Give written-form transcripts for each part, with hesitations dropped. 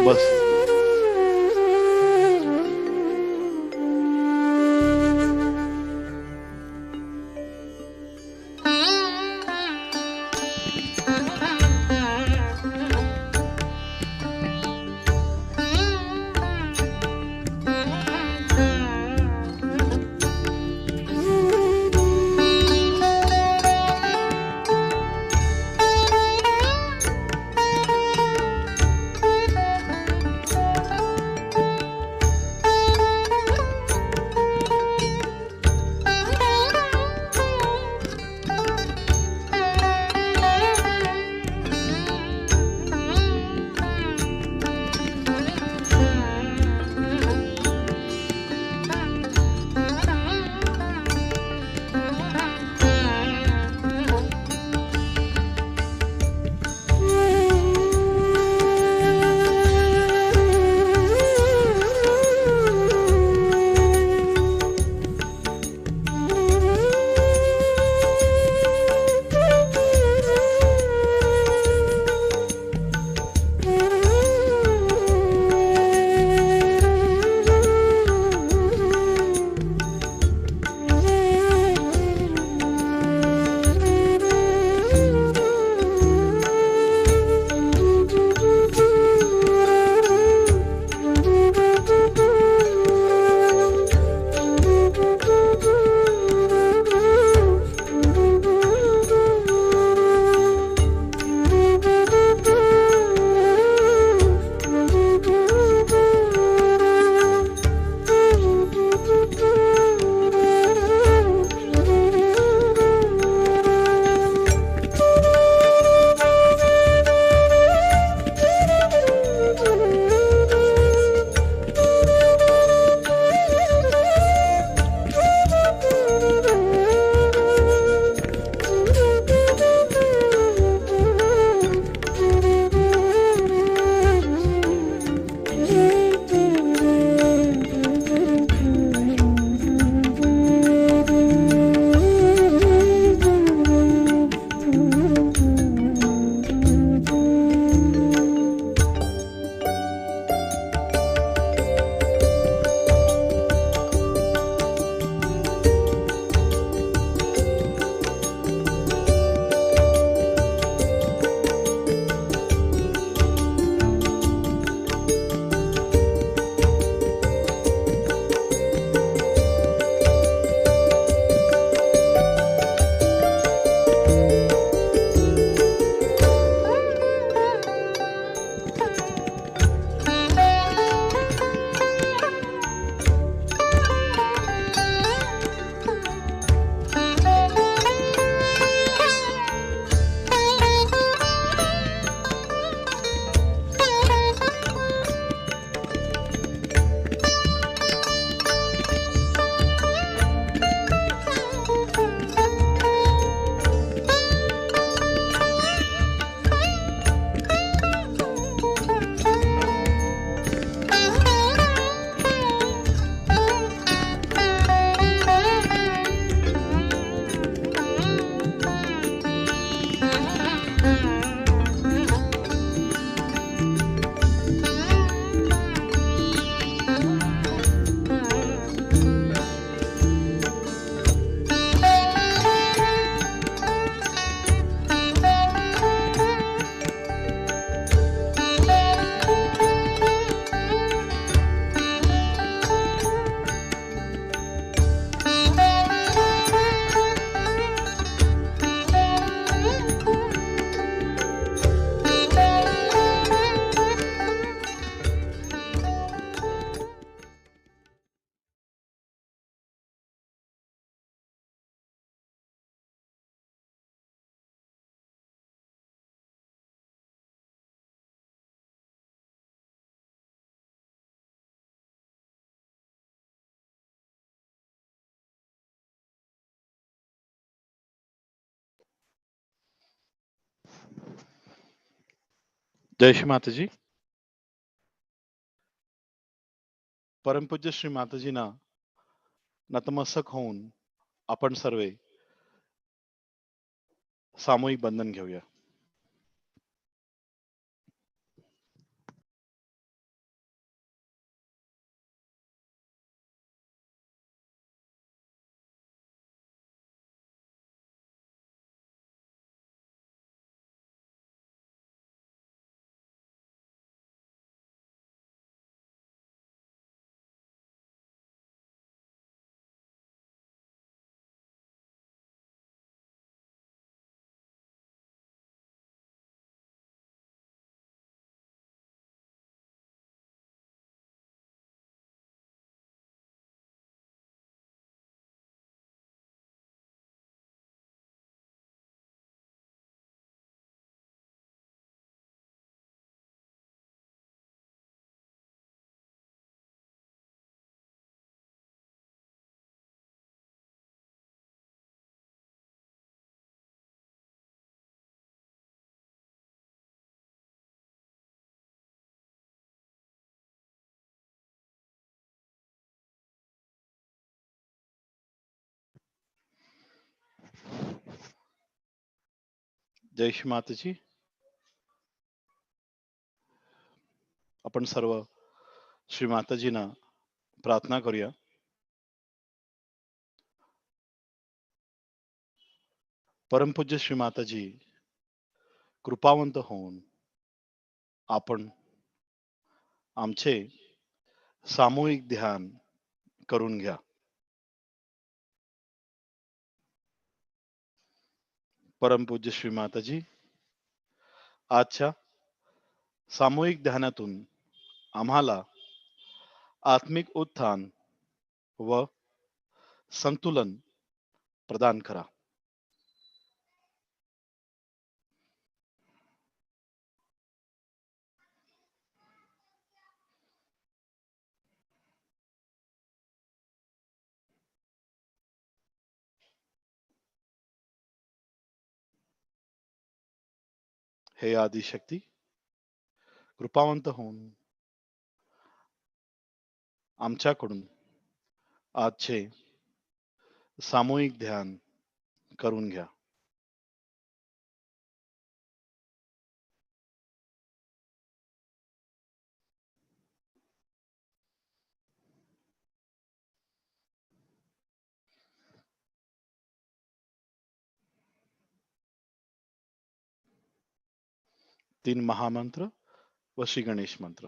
बस. जय श्री माताजी. परमपूज्य श्री माताजींना नतमस्तक होऊन आपण सर्वे सामूहिक बंधन घेऊया. जय श्री माताजी. आपण सर्व श्री माताजींना प्रार्थना करूया. परमपूज्य श्री माताजी, कृपावंत होऊन आपण आमचे सामूहिक ध्यान करून घ्या. परमपूज्य श्री माताजी, आजच्या सामूहिक ध्यानातून आम्हाला आत्मिक उत्थान व संतुलन प्रदान करा. हे आदिशक्ती, कृपावंत होऊन आमच्याकडून आजचे सामूहिक ध्यान करून घ्या. तीन महामंत्र व श्री गणेश मंत्र.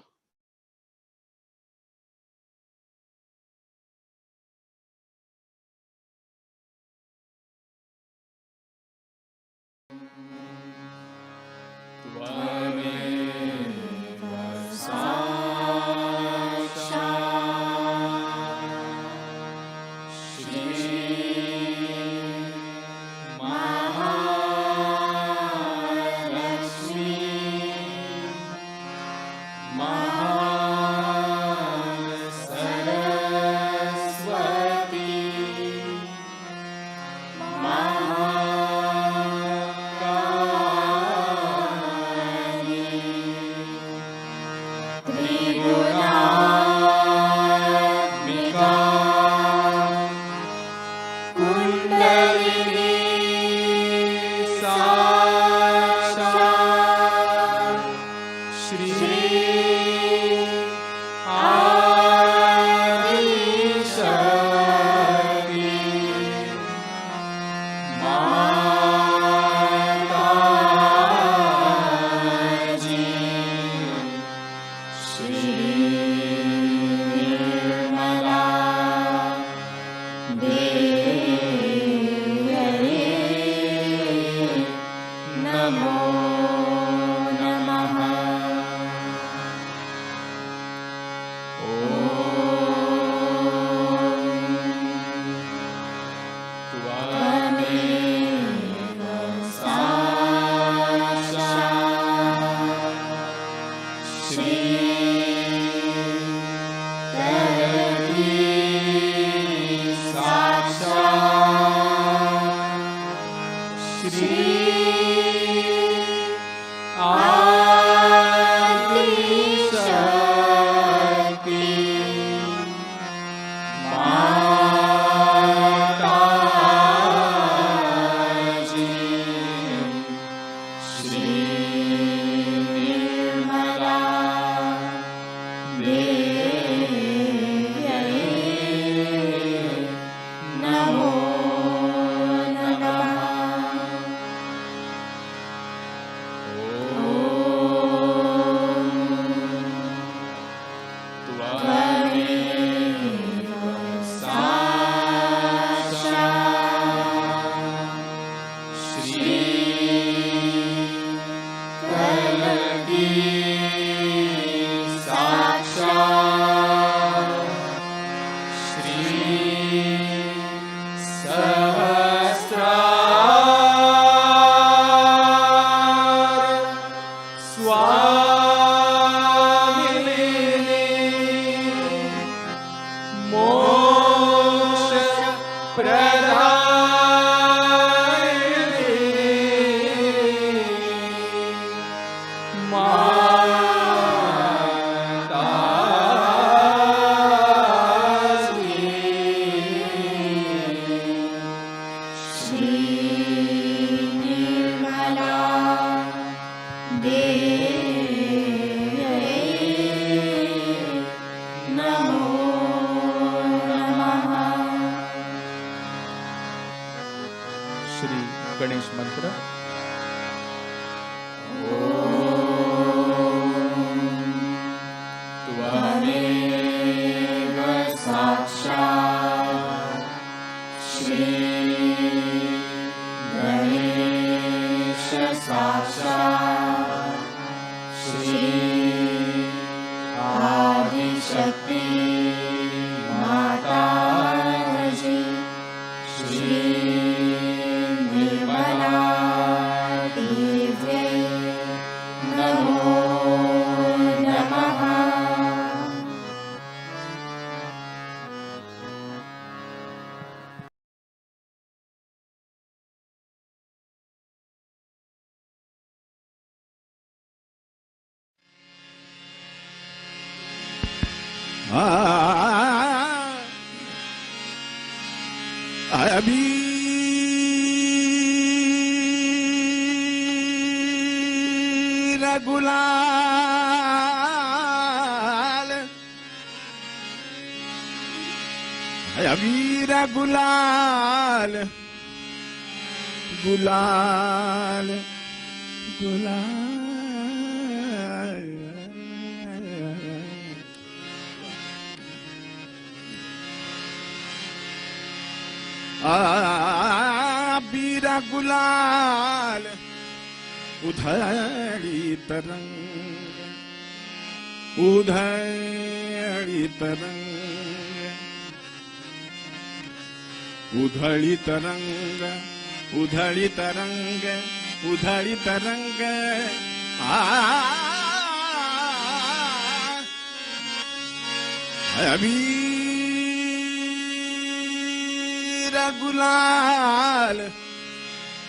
श्री गणेश मंत्र। त्वमेव साक्षात् श्री गणेश साक्षात् श्री आदिशक्ति माताजी श्री निर्मला देव्यै नमो नमः। अबीर गुलाल, अबीर गुलाल, गुलाल गुलाल। अबीर गुलाल उधळी तरंग, उधळी तरंग, उधळी तरंग, उधळी तरंग, उधळी तरंग। अबीर गुलाल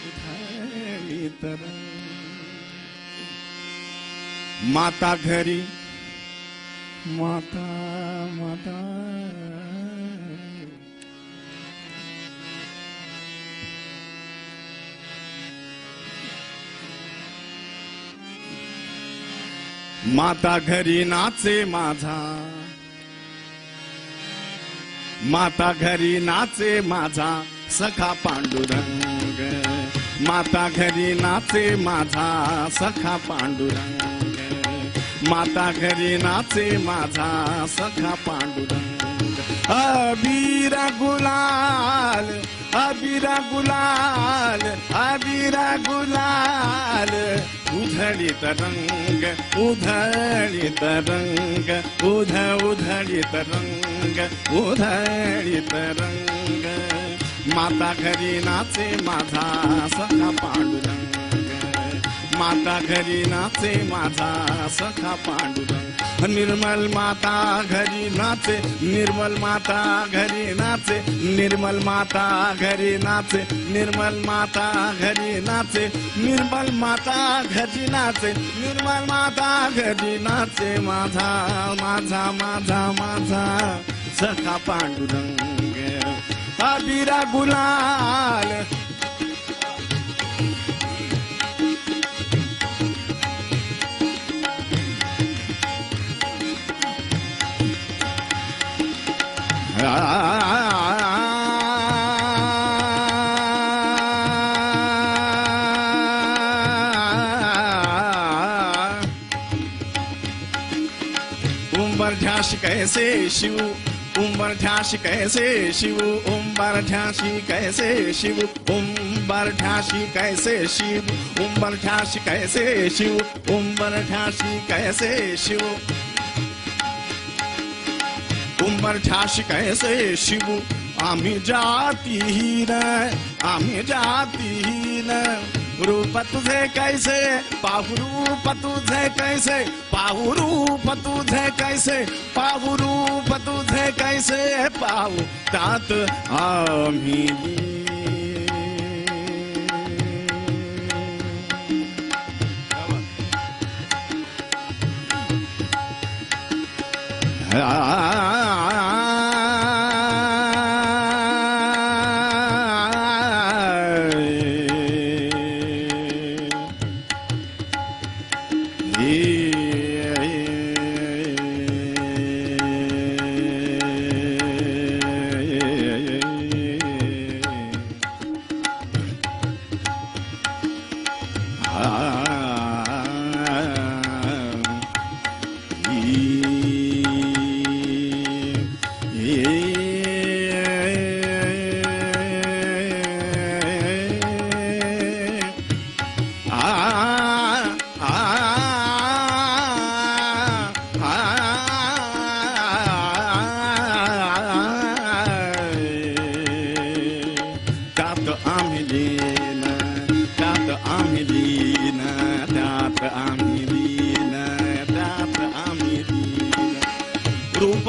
उधळी तरंग। माता घरी, माता माता माता घरी नाचे माझा, माता घरी नाचे माझा सखा पांडुरंग। माता घरी नाचे माझा सखा पांडुरंग, माता घरी नाचे माझा सखा पांडुरंग। अबीर गुलाल, अबीर गुलाल, अबीर गुलाल, उधळी तरंग, उधळी तरंग, उधळी तरंग, उधळी तरंग। माता घरी नाचे माझा सखा पांडुरंग, माता घरी नाचे माझा सखा पांडुरंग। निर्मल माता घरी नाचे, निर्मल माता घरी नाचे, निर्मल माता घरी नाचे, निर्मल माता घरी नाचे, निर्मल माता घरी नाचे, निर्मल माता घरी नाचे। माझा माझा माझा माझा सखा पांडुरंग, अबीर गुलाल। उंबर ध्यासी कैसे शिव, उंबर ध्यासी कैसे शिव, उंबर ध्यासी कैसे शिव, उंबर ध्यासी कैसे शिव, उंबर ध्यासी कैसे शिव, उंबर ध्यासी कैसे शिव, उंबर ध्यासी कैसे शिव। आम्ही जातीहीन, आम्ही जातीहीन, रूप तुझे कैसे पाहू, रूप तुझे कैसे पाहू, रूप तुझे कैसे पाहू, रूप तुझे कैसे पाहू। तात आम्ही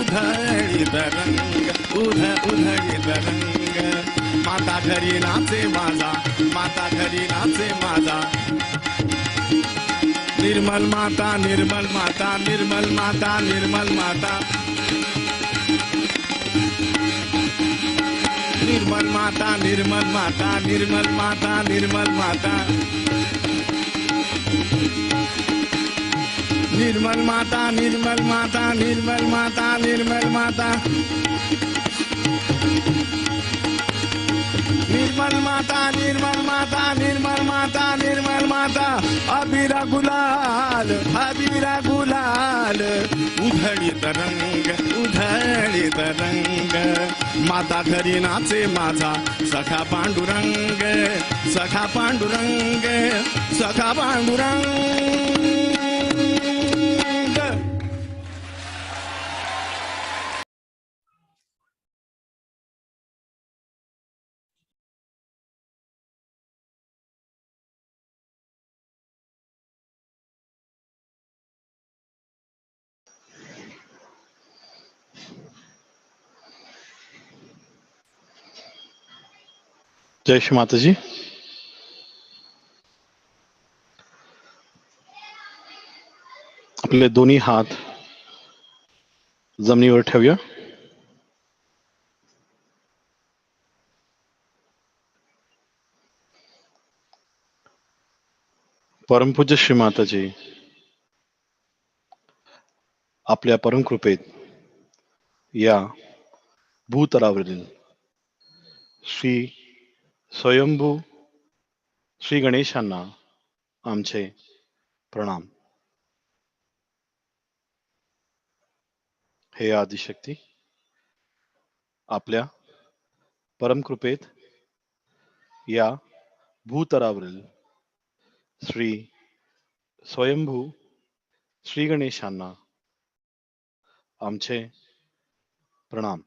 उधळीत रंग उधळीत रंग माता घरी नाचे माझा माता घरी नाचे माझा निर्मल माता निर्मल माता निर्मल माता निर्मल माता निर्मल माता निर्मल माता निर्मल माता निर्मल माता निर्मल माता निर्मल माता निर्मल माता निर्मल माता निर्मल माता निर्मल माता निर्मल माता निर्मल माता अबीरा गुलाल उधळीत रंग माता घरी नाचे माझा सखा पांडुरंग सखा पांडुरंग सखा पांडुरंग जय श्री माताजी. आपले दोन्ही हात जमिनीवर ठेवूया. परमपूज्य श्री माताजी आपल्या परमकृपेत या भूतलावरील श्री स्वयंभू श्री गणेशांना आमचे प्रणाम. हे आदिशक्ती आपल्या परमकृपेत या भूतलावरील श्री स्वयंभू श्री गणेशांना आमचे प्रणाम.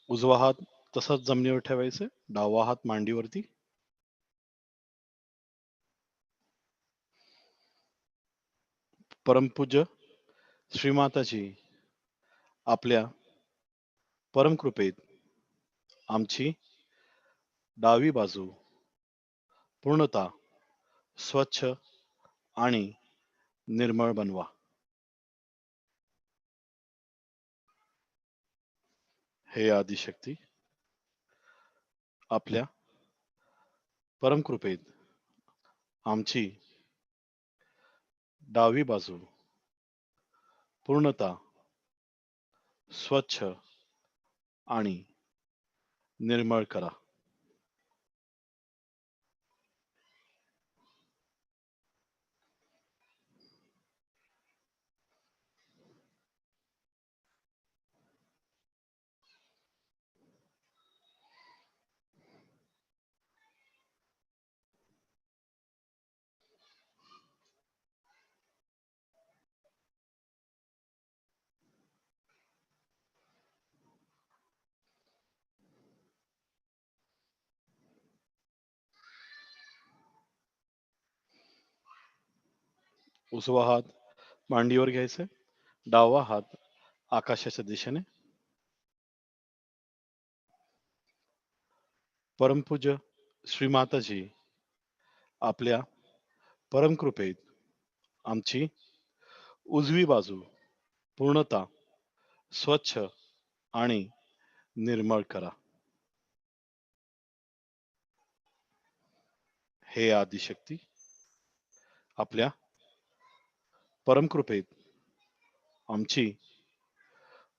उजवा हात तसाच जमिनीवर ठेवायचे, डावा हात मांडीवरती. परमपूज्य श्रीमाताजी आपल्या परमकृपेत आमची डावी बाजू पूर्णतः स्वच्छ आणि निर्मळ बनवा. हे आदिशक्ती आपल्या परमकृपेत आमची डावी बाजू पूर्णतः स्वच्छ आणि निर्मळ करा. उजवा हात मांडीवर घ्यायचे, डावा हात आकाशाच्या दिशेने. परमपूज्य श्रीमाताजी आपल्या परमकृपेत आमची उजवी बाजू पूर्णतः स्वच्छ आणि निर्मळ करा. हे आदिशक्ती आपल्या परमकृपेत आमची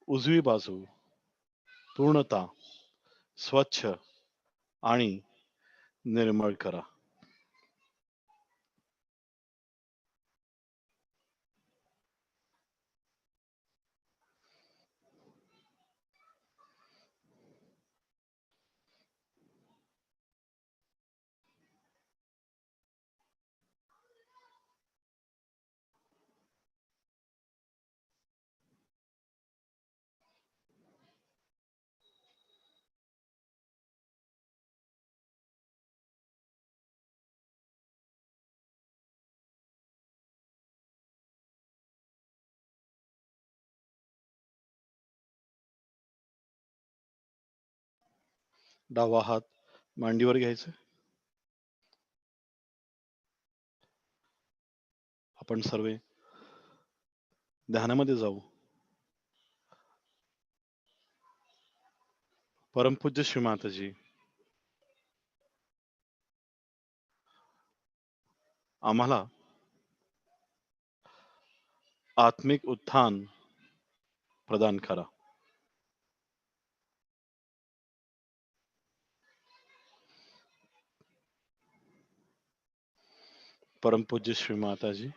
उजवी बाजू पूर्णतः स्वच्छ आणि निर्मळ करा. डावा हात मांडीवर घ्यायचे. आपण सर्व ध्यानामध्ये जाऊ. परमपूज्य श्रीमाताजी, आम्हाला आत्मिक उत्थान प्रदान करा. परमपूज्य श्रीमाताजी,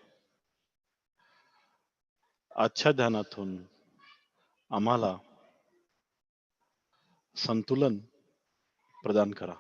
आजच्या ध्यानातून आम्हाला संतुलन प्रदान करा.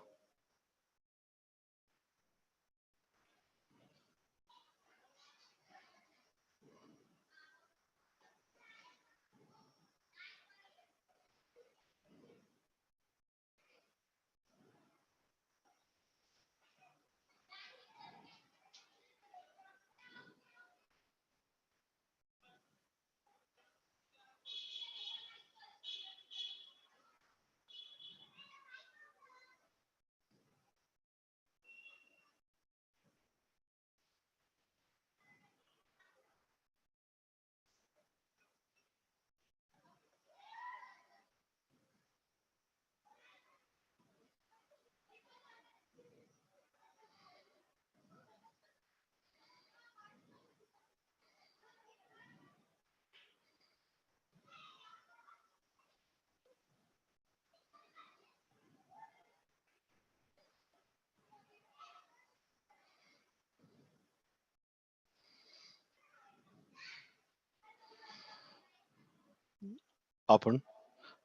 आपण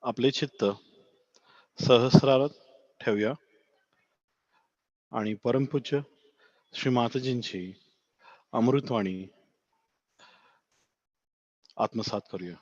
आपले चित्त सहस्रात ठेवूया आणि परमपूज्य श्रीमाताजींची अमृतवाणी आत्मसात करूया.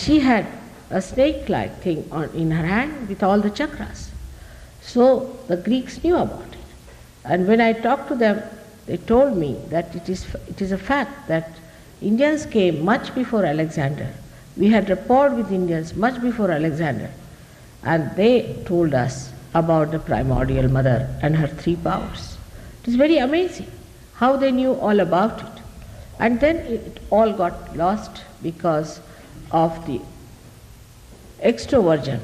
She had a snake-like thing in her hand with all the chakras. So the Greeks knew about it. And when I talked to them, they told me that it is a fact that Indians came much before Alexander. We had rapport with Indians much before Alexander. And they told us about the primordial mother and her three powers. It is very amazing how they knew all about it. And then it all got lost because of the extroversion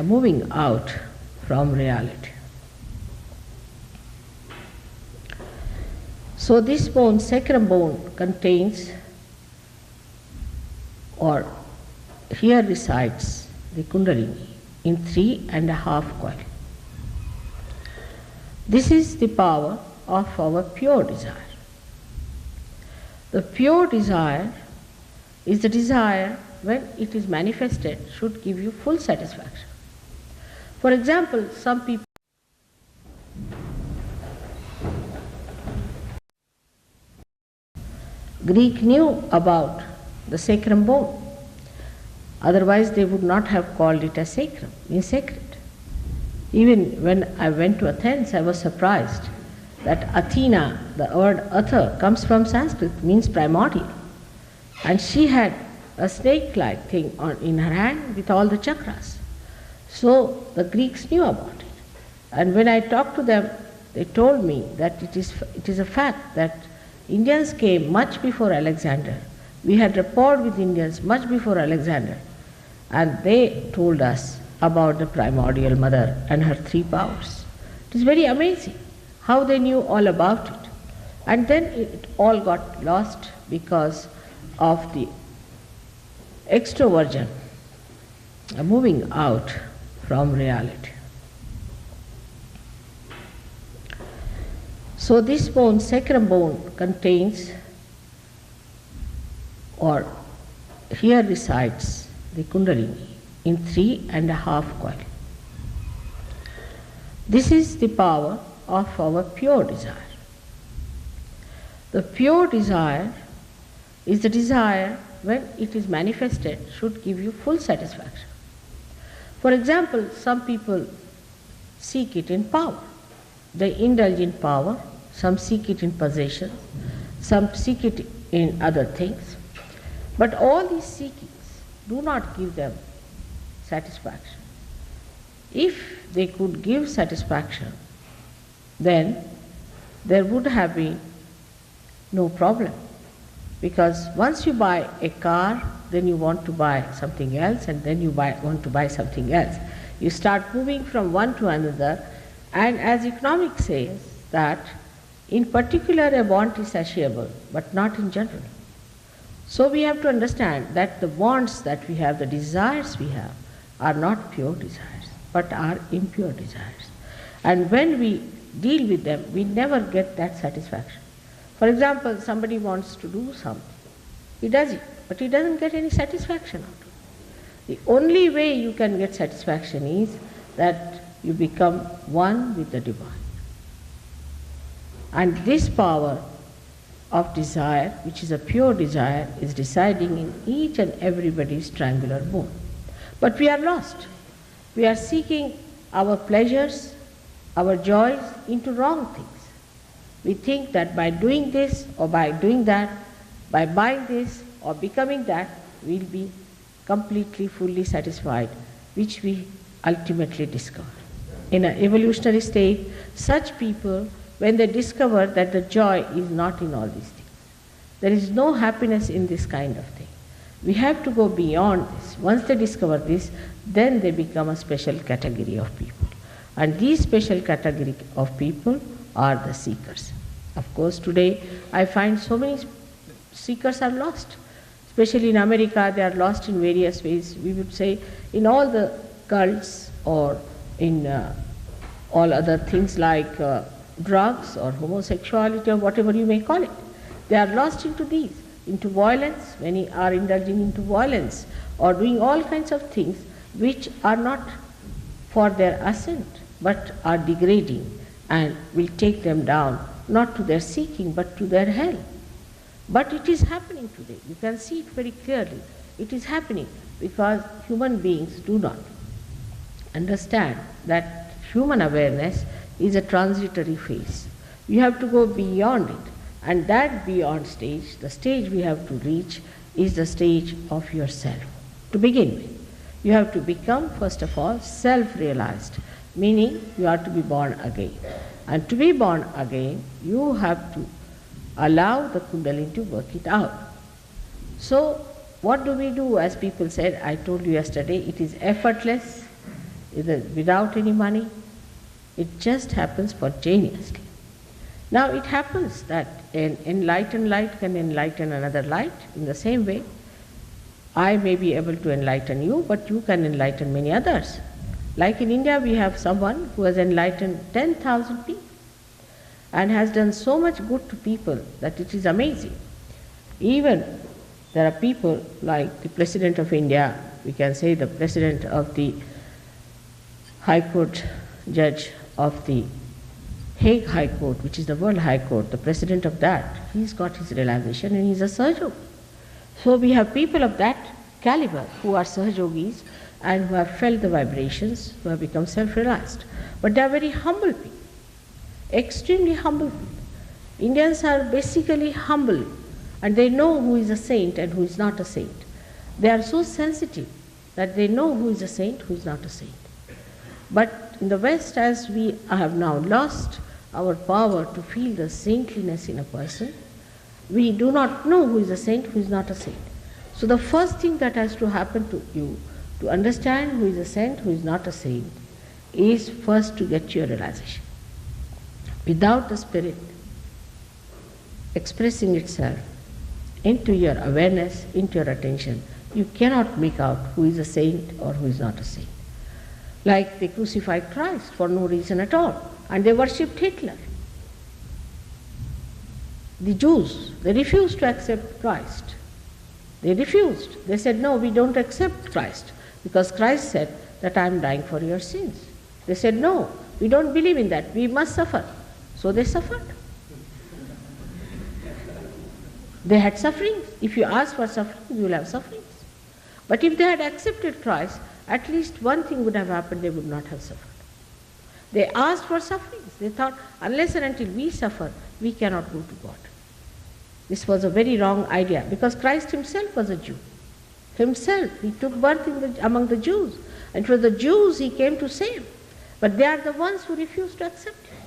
moving out from reality. So this bone, sacrum bone, contains, or here resides the Kundalini in 3.5 coil. This is the power of our pure desire. The pure desire is the desire when it is manifested should give you full satisfaction. For example, some people Greek knew about the sacrum bone. Otherwise, they would not have called it as sacred. Even when I went to Athens, I was surprised that Athena, the word Atha, comes from Sanskrit, means primordial. And she had a snake-like thing in her hand with all the chakras. So the Greeks knew about it. And when I talked to them, they told me that it is a fact that Indians came much before Alexander. We had rapport with Indians much before Alexander. And they told us about the primordial mother and her three powers. It is very amazing how they knew all about it. And then it all got lost because of the extroversion moving out from reality. So this bone, sacrum bone, contains, or here resides the Kundalini in 3.5 coil. This is the power of our pure desire. The pure desire is the desire when it is manifested should give you full satisfaction. For example, some people seek it in power. They indulge in power, some seek it in possession, some seek it in other things. But all these seekings do not give them satisfaction. If they could give satisfaction, then there would have been no problem. Because once you buy a car, then you want to buy something else, and then you want to buy something else. You start moving from one to another, and as economics says that in particular a want is satiable, but not in general. So we have to understand that the wants that we have, the desires we have, are not pure desires, but are impure desires. And when we deal with them, we never get that satisfaction. For example, somebody wants to do something. He does it, but he doesn't get any satisfaction out of it. The only way you can get satisfaction is that you become one with the divine. And this power of desire, which is a pure desire, is residing in each and everybody's triangular bone. But we are lost. We are seeking our pleasures, our joys into wrong things. We think that by doing this or by doing that, by buying this or becoming that, we'll be completely, fully satisfied, which we ultimately discover. In an evolutionary state, such people, when they discover that the joy is not in all these things, there is no happiness in this kind of thing. We have to go beyond this. Once they discover this, then they become a special category of people. And these special category of people are the seekers. Of course, today I find so many seekers are lost. Especially in America, they are lost in various ways. We would say in all the cults or in all other things like drugs or homosexuality or whatever you may call it. They are lost into these, into violence. Many are indulging into violence or doing all kinds of things which are not for their ascent but are degrading and will take them down, not to their seeking but to their hell. But it is happening today. You can see it very clearly. It is happening because human beings do not understand that human awareness is a transitory phase. You have to go beyond it. And that beyond stage, the stage we have to reach, is the stage of yourself. To begin with, you have to become, first of all, self-realized, meaning you are to be born again. And to be born again, you have to allow the Kundalini to work it out. So, what do we do? As people said, I told you yesterday, it is effortless, it is without any money. It just happens spontaneously. Now, it happens that an enlightened light can enlighten another light. In the same way, I may be able to enlighten you, but you can enlighten many others. Like in India, we have someone who has enlightened 10,000 people and has done so much good to people that it is amazing. Even there are people like the President of India, we can say the President of the High Court Judge of the Hague High Court, which is the World High Court, the President of that, he's got his realization and he's a surgeon. So we have people of that caliber who are Sahajogis and who have felt the vibrations, who have become self-realized. But they are very humble people, extremely humble people. Indians are basically humble, and they know who is a saint and who is not a saint. They are so sensitive that they know who is a saint, who is not a saint. But in the West, as we have now lost our power to feel the saintliness in a person, we do not know who is a saint, who is not a saint. So the first thing that has to happen to you to understand who is a saint, who is not a saint, is first to get your realization. Without the Spirit expressing itself into your awareness, into your attention, you cannot make out who is a saint or who is not a saint. Like they crucified Christ for no reason at all, and they worshipped Hitler. The Jews, they refused to accept Christ. They refused. They said, no, we don't accept Christ, because Christ said that I am dying for your sins. They said, no, we don't believe in that, we must suffer. So they suffered. They had sufferings. If you ask for suffering, you will have sufferings. But if they had accepted Christ, at least one thing would have happened, they would not have suffered. They asked for sufferings. They thought, unless and until we suffer, we cannot go to God. This was a very wrong idea, because Christ himself was a Jew. Himself, he took birth among the Jews. And it was the Jews he came to save. But they are the ones who refused to accept him,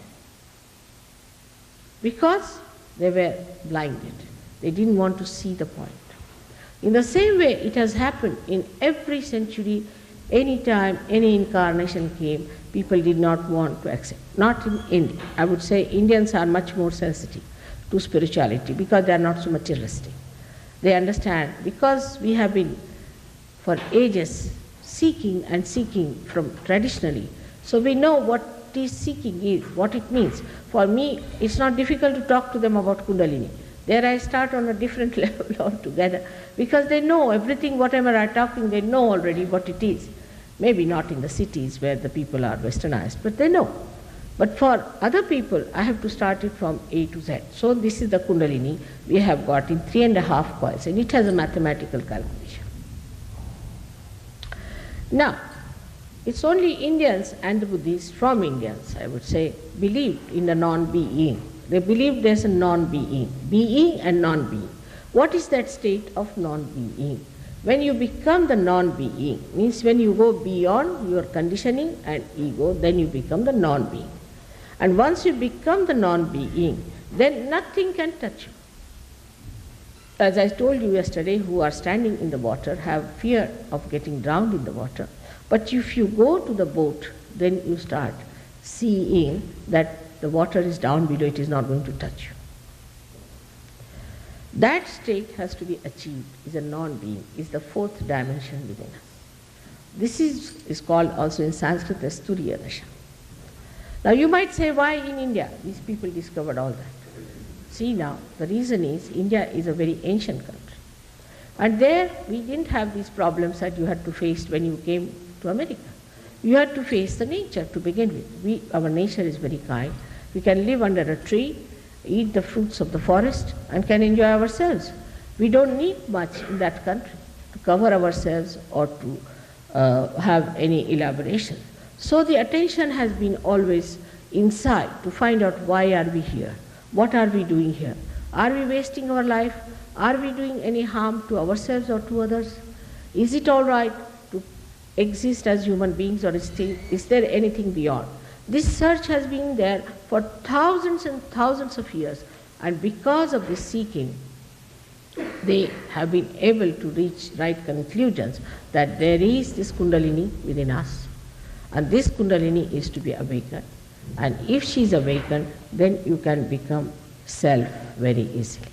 because they were blinded. They didn't want to see the point. In the same way, it has happened in every century. Any time any incarnation came, people did not want to accept. Not in India. I would say Indians are much more sensitive to spirituality because they are not so materialistic. They understand, because we have been for ages seeking and seeking from traditionally, so we know what is seeking is, what it means. For me, it's not difficult to talk to them about Kundalini. There I start on a different level altogether, because they know everything, whatever I'm talking, they know already what it is. Maybe not in the cities where the people are westernized, but they know. But for other people, I have to start it from A to Z. So this is the Kundalini we have got in 3.5 coils, and it has a mathematical calculation. Now, it's only Indians and the Buddhists, from Indians, I would say, believed in the non-being. They believe there's a non-being, being and non-being. What is that state of non-being? When you become the non-being, means when you go beyond your conditioning and ego, then you become the non-being. And once you become the non-being, then nothing can touch you. As I told you yesterday, who are standing in the water have fear of getting drowned in the water. But if you go to the boat, then you start seeing that the water is down below, it is not going to touch you. That state has to be achieved, is a non-being, is the fourth dimension within us. This is called also in Sanskrit as Turiya Dasha. Now you might say, why in India these people discovered all that? See now, the reason is India is a very ancient country. And there we didn't have these problems that you had to face when you came to America. You had to face the nature to begin with. Our nature is very kind. We can live under a tree, eat the fruits of the forest, and can enjoy ourselves. We don't need much in that country to cover ourselves or to have any elaboration. So the attention has been always inside to find out, why are we here? What are we doing here? Are we wasting our life? Are we doing any harm to ourselves or to others? Is it all right to exist as human beings, or is there anything beyond? This search has been there for thousands and thousands of years, and because of this seeking, they have been able to reach right conclusions that there is this Kundalini within us, and this Kundalini is to be awakened, and if she is awakened, then you can become self very easily.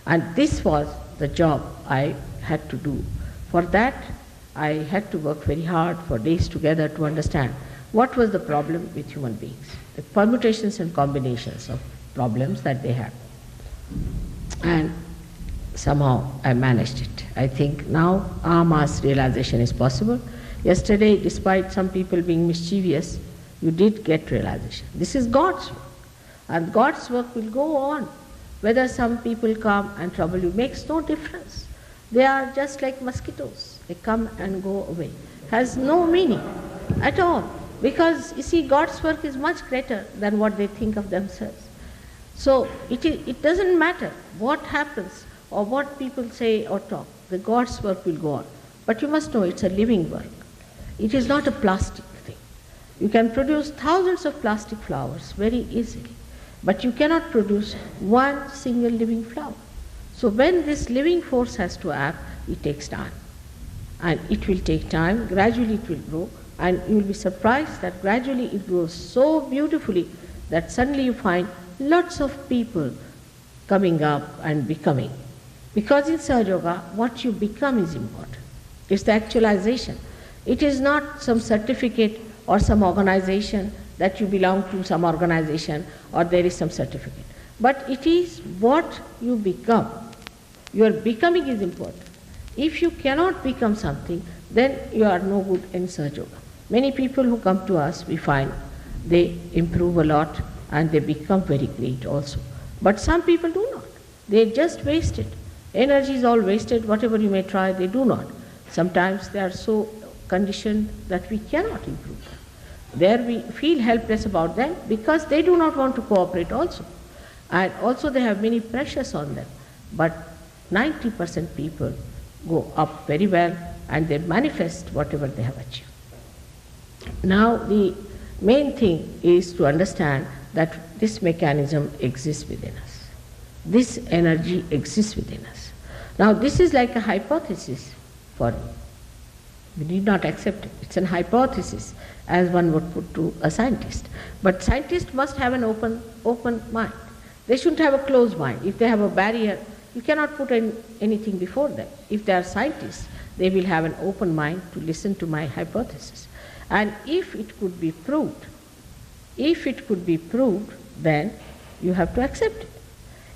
And this was the job I had to do. For that, I had to work very hard for days together to understand what was the problem with human beings, the permutations and combinations of problems that they had. And somehow I managed it. I think now mass realization is possible. Yesterday, despite some people being mischievous, you did get realization. This is God's work, and God's work will go on. Whether some people come and trouble you makes no difference. They are just like mosquitoes. They come and go away. Has no meaning at all. Because you see, God's work is much greater than what they think of themselves. So it doesn't matter what happens or what people say or talk. The God's work will go on. But you must know it's a living work. It is not a plastic thing. You can produce thousands of plastic flowers very easily, but you cannot produce one single living flower. So when this living force has to act, it takes time. And it will take time, gradually it will grow, and you will be surprised that gradually it grows so beautifully that suddenly you find lots of people coming up and becoming. Because in Sahaja Yoga, what you become is important. It's the actualization. It is not some certificate or some organization that you belong to some organization or there is some certificate. But it is what you become. Your becoming is important. If you cannot become something, then you are no good in Sahaja Yoga. Many people who come to us, we find they improve a lot and they become very great also. But some people do not. They just waste it. Energy is all wasted, whatever you may try, they do not. Sometimes they are so conditioned that we cannot improve them. There we feel helpless about them because they do not want to cooperate also. And also they have many pressures on them. But 90% people go up very well and they manifest whatever they have achieved. Now the main thing is to understand that this mechanism exists within us. This energy exists within us. Now this is like a hypothesis for you. We need not accept it. It's an hypothesis as one would put to a scientist. But scientists must have an open mind. They shouldn't have a closed mind. If they have a barrier, you cannot put anything before them. If they are scientists, they will have an open mind to listen to my hypothesis. And if it could be proved, then you have to accept it.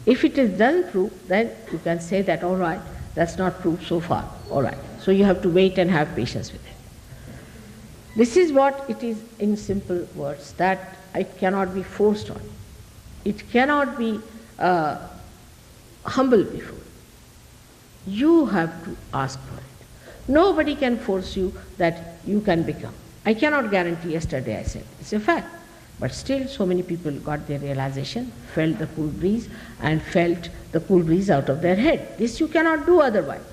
If it is doesn't prove, then you can say that, all right, that's not proved so far, all right. So you have to wait and have patience with it. This is what it is in simple words, that it cannot be forced on you. It cannot be humble before. You have to ask for it. Nobody can force you that you can become. I cannot guarantee, yesterday I said, it's a fact. But still so many people got their realization, felt the cool breeze and felt the cool breeze out of their head. This you cannot do otherwise.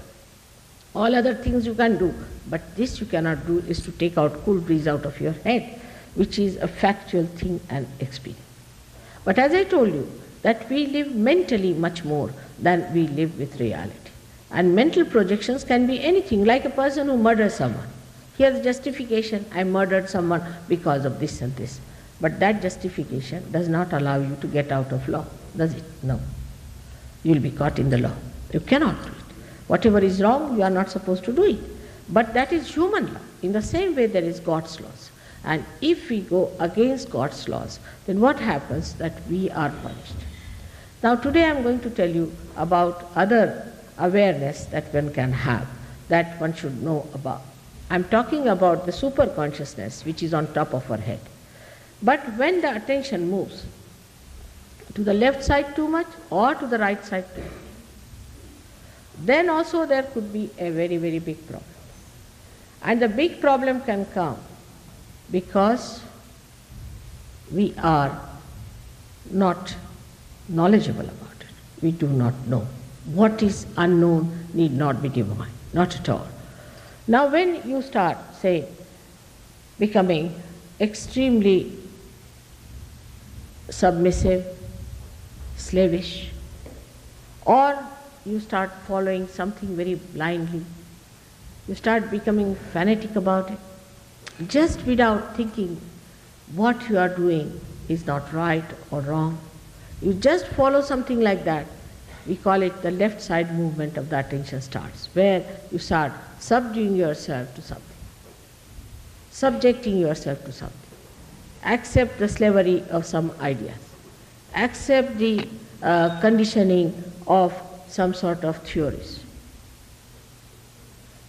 All other things you can do, but this you cannot do, is to take out cool breeze out of your head, which is a factual thing and experience. But as I told you, that we live mentally much more than we live with reality. And mental projections can be anything, like a person who murders someone. He has justification, I murdered someone because of this and this. But that justification does not allow you to get out of law, does it? No. You will be caught in the law. You cannot do it. Whatever is wrong, you are not supposed to do it. But that is human law. In the same way, there is God's laws. And if we go against God's laws, then what happens? That we are punished. Now today I am going to tell you about other awareness that one can have, that one should know about. I am talking about the super consciousness which is on top of our head. But when the attention moves to the left side too much or to the right side too much, then also there could be a very, very big problem. And the big problem can come because we are not knowledgeable about it. We do not know. What is unknown need not be divine, not at all. Now when you start, say, becoming extremely submissive, slavish, or you start following something very blindly, you start becoming fanatic about it, just without thinking what you are doing is not right or wrong. You just follow something like that. We call it the left side movement of the attention starts, where you start subduing yourself to something, subjecting yourself to something. Accept the slavery of some ideas. Accept the conditioning of some sort of theories.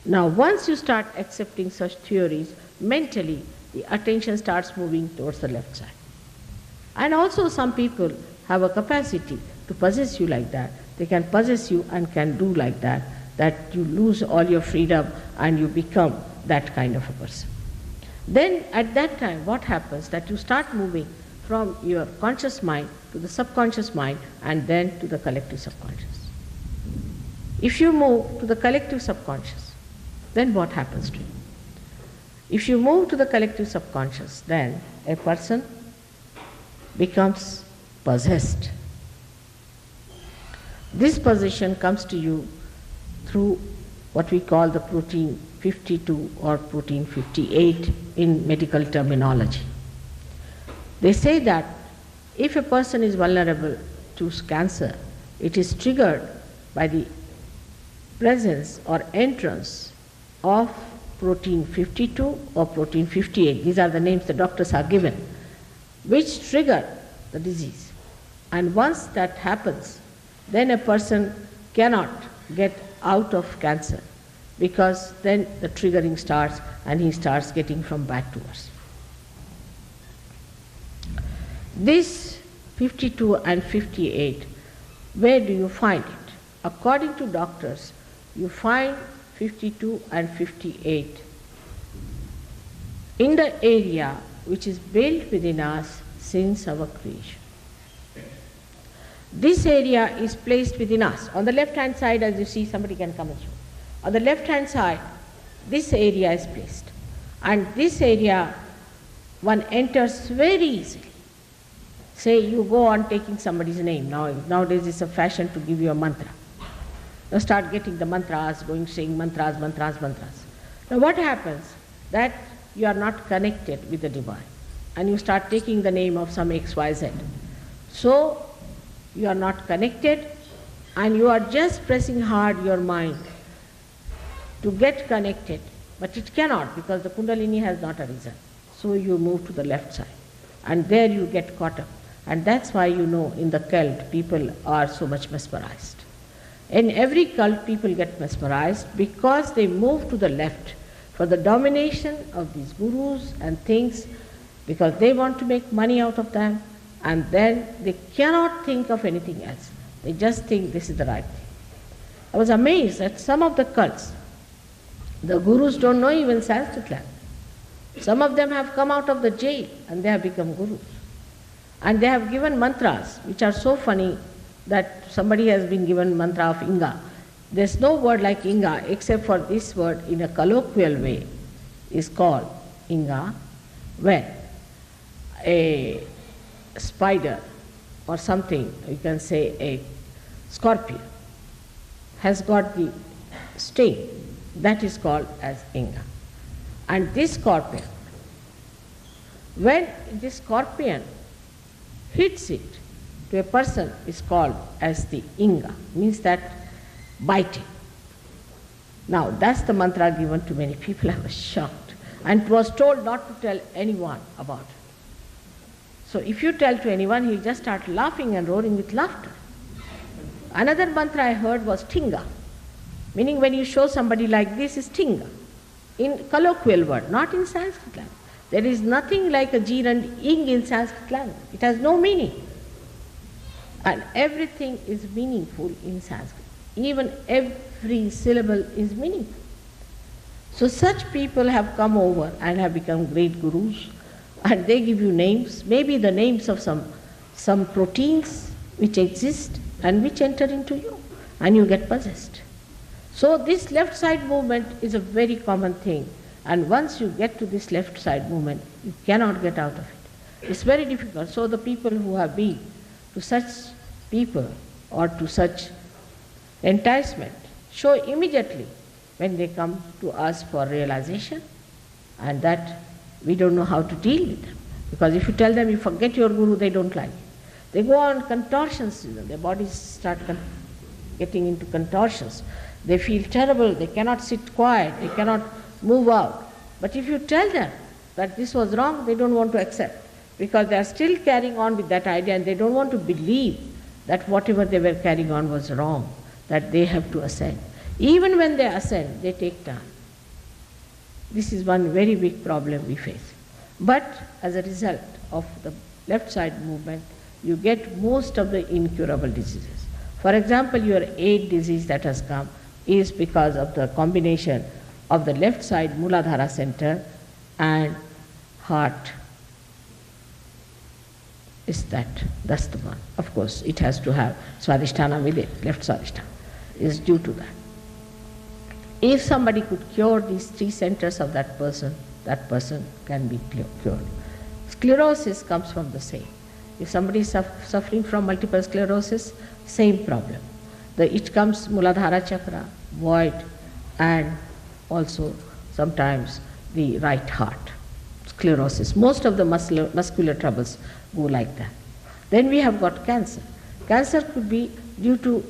Now once you start accepting such theories, mentally the attention starts moving towards the left side. And also some people have a capacity to possess you like that. They can possess you and can do like that. that you lose all your freedom and you become that kind of a person. Then at that time, what happens? That you start moving from your conscious mind to the subconscious mind and then to the collective subconscious. If you move to the collective subconscious, then what happens to you? If you move to the collective subconscious, then a person becomes possessed. This possession comes to you through what we call the protein 52 or protein 58 in medical terminology. They say that if a person is vulnerable to cancer, it is triggered by the presence or entrance of protein 52 or protein 58. These are the names the doctors are given, which trigger the disease. And once that happens, then a person cannot get out of cancer, because then the triggering starts and he starts getting from bad to worse. This 52 and 58, where do you find it? According to doctors, you find 52 and 58 in the area which is built within us since our creation. This area is placed within us. On the left-hand side, as you see, somebody can come and show. On the left-hand side, this area is placed. And this area, one enters very easily. Say you go on taking somebody's name. Nowadays it's a fashion to give you a mantra. Now start getting the mantras, going saying mantras. Now what happens? That you are not connected with the divine. And you start taking the name of some XYZ. So you are not connected, and you are just pressing hard your mind to get connected, but it cannot, because the Kundalini has not arisen. So you move to the left side, and there you get caught up. And that's why in the cult people are so much mesmerized. In every cult people get mesmerized because they move to the left for the domination of these gurus and things, because they want to make money out of them, and then they cannot think of anything else. They just think this is the right thing. I was amazed at some of the cults. The gurus don't know even Sanskrit language. Some of them have come out of the jail and they have become gurus. And they have given mantras which are so funny that somebody has been given mantra of Inga. There's no word like Inga except for this word in a colloquial way is called Inga, when a spider or something, you can say a scorpion, has got the sting, that is called as Inga. And this scorpion, when this scorpion hits it to a person, is called as the Inga, means that biting. Now that's the mantra given to many people. I was shocked, and was told not to tell anyone about it. So if you tell to anyone, he'll just start laughing and roaring with laughter. Another mantra I heard was Tinga, meaning when you show somebody like this is Tinga, in colloquial word, not in Sanskrit language. There is nothing like a jir and ing in Sanskrit language. It has no meaning. And everything is meaningful in Sanskrit. Even every syllable is meaningful. So such people have come over and have become great gurus, and they give you names, maybe the names of some proteins which exist and which enter into you, and you get possessed. So this left side movement is a very common thing, and once you get to this left side movement, you cannot get out of it. It's very difficult. So the people who have been to such people or to such enticement show immediately when they come to us for realization, and that we don't know how to deal with them. Because if you tell them you forget your guru, they don't like it. They go on contortions, their bodies start getting into contortions. They feel terrible, they cannot sit quiet, they cannot move out. But if you tell them that this was wrong, they don't want to accept, because they are still carrying on with that idea, and they don't want to believe that whatever they were carrying on was wrong, that they have to ascend. Even when they ascend, they take time. This is one very big problem we face. But as a result of the left side movement, you get most of the incurable diseases. For example, your AIDS disease that has come, is because of the combination of the left side Muladhara center and heart. Is that's the one. Of course, it has to have Swadhisthana with it, left Swadhisthana is due to that. If somebody could cure these three centers of that person can be cured. Sclerosis comes from the same. If somebody is suffering from multiple sclerosis, same problem. It comes Muladhara chakra, void, and also sometimes the right heart. Sclerosis. Most of the muscular troubles go like that. Then we have got cancer. Cancer could be due to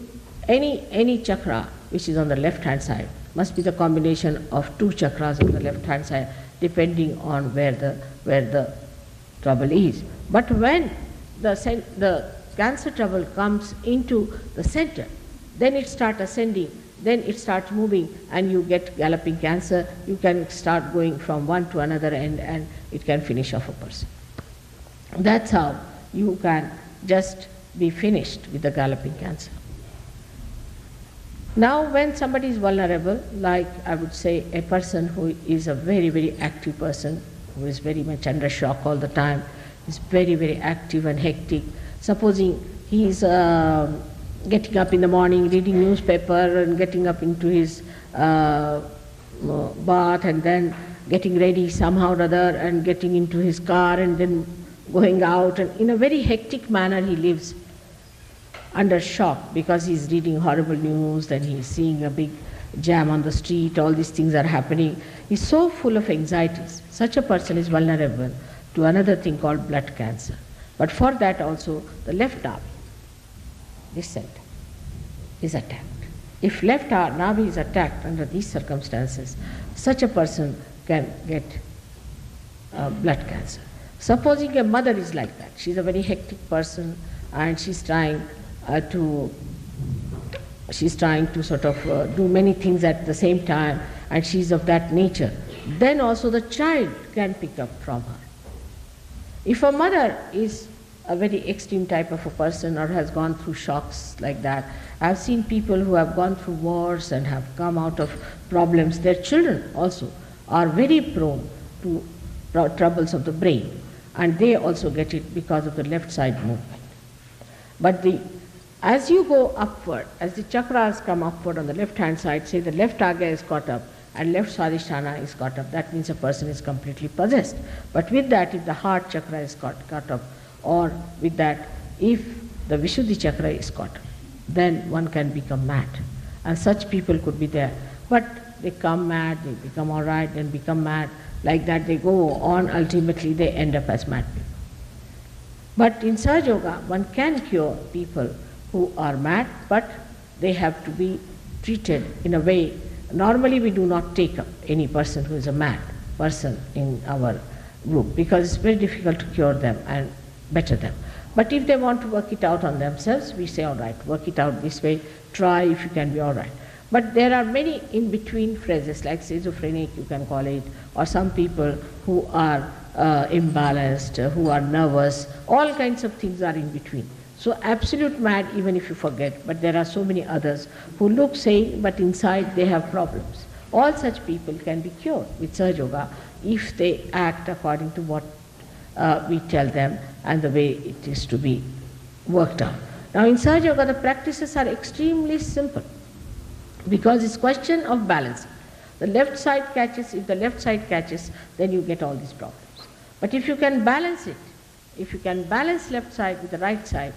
any chakra which is on the left hand side. Must be the combination of two chakras on the left hand side, depending on where the trouble is. But when the cancer trouble comes into the center, then it starts ascending, then it starts moving, and you get galloping cancer. You can start going from one to another end, and it can finish off a person. That's how you can just be finished with the galloping cancer. Now, when somebody is vulnerable, like I would say a person who is a very, very active person, who is very much under shock all the time, is very, very active and hectic. Supposing he is getting up in the morning, reading newspaper, and getting up into his bath, and then getting ready somehow or other, and getting into his car, and then going out, and in a very hectic manner he lives under shock because he is reading horrible news, then he is seeing a big jam on the street, all these things are happening. He is so full of anxieties. Such a person is vulnerable to another thing called blood cancer. But for that also, the left arm, this center, is attacked. If left navi is attacked under these circumstances, such a person can get blood cancer. Supposing a mother is like that, she is a very hectic person and she is trying to sort of do many things at the same time, and she is of that nature, then also the child can pick up from her. If a mother is a very extreme type of a person or has gone through shocks like that, I have seen people who have gone through wars and have come out of problems, their children also are very prone to troubles of the brain, and they also get it because of the left side movement. But as you go upward, as the chakras come upward on the left hand side, say the left agya is caught up and left swadhisthana is caught up, that means a person is completely possessed. But with that, if the heart chakra is caught up, or with that, if the Vishuddhi chakra is caught up, then one can become mad. And such people could be there. But they come mad, they become all right, then become mad. Like that they go on, ultimately they end up as mad people. But in Sahaja Yoga, one can cure people who are mad, but they have to be treated in a way. Normally we do not take up any person who is a mad person in our group because it's very difficult to cure them and better them. But if they want to work it out on themselves, we say, all right, work it out this way, try if you can be all right. But there are many in-between phrases, like schizophrenic you can call it, or some people who are imbalanced, who are nervous, all kinds of things are in between. So absolute mad even if you forget, but there are so many others who look sane but inside they have problems. All such people can be cured with Sahaja Yoga if they act according to what we tell them and the way it is to be worked out. Now in Sahaja Yoga the practices are extremely simple because it's question of balancing. The left side catches, if the left side catches, then you get all these problems. But if you can balance it, if you can balance left side with the right side,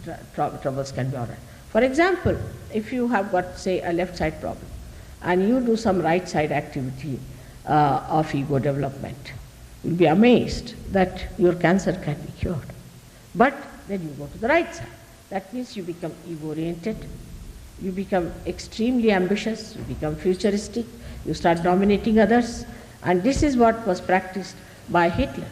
the troubles can be all right. For example, if you have got, say, a left side problem and you do some right side activity of ego development, you'll be amazed that your cancer can be cured. But then you go to the right side. That means you become ego-oriented, you become extremely ambitious, you become futuristic, you start dominating others, and this is what was practiced by Hitler.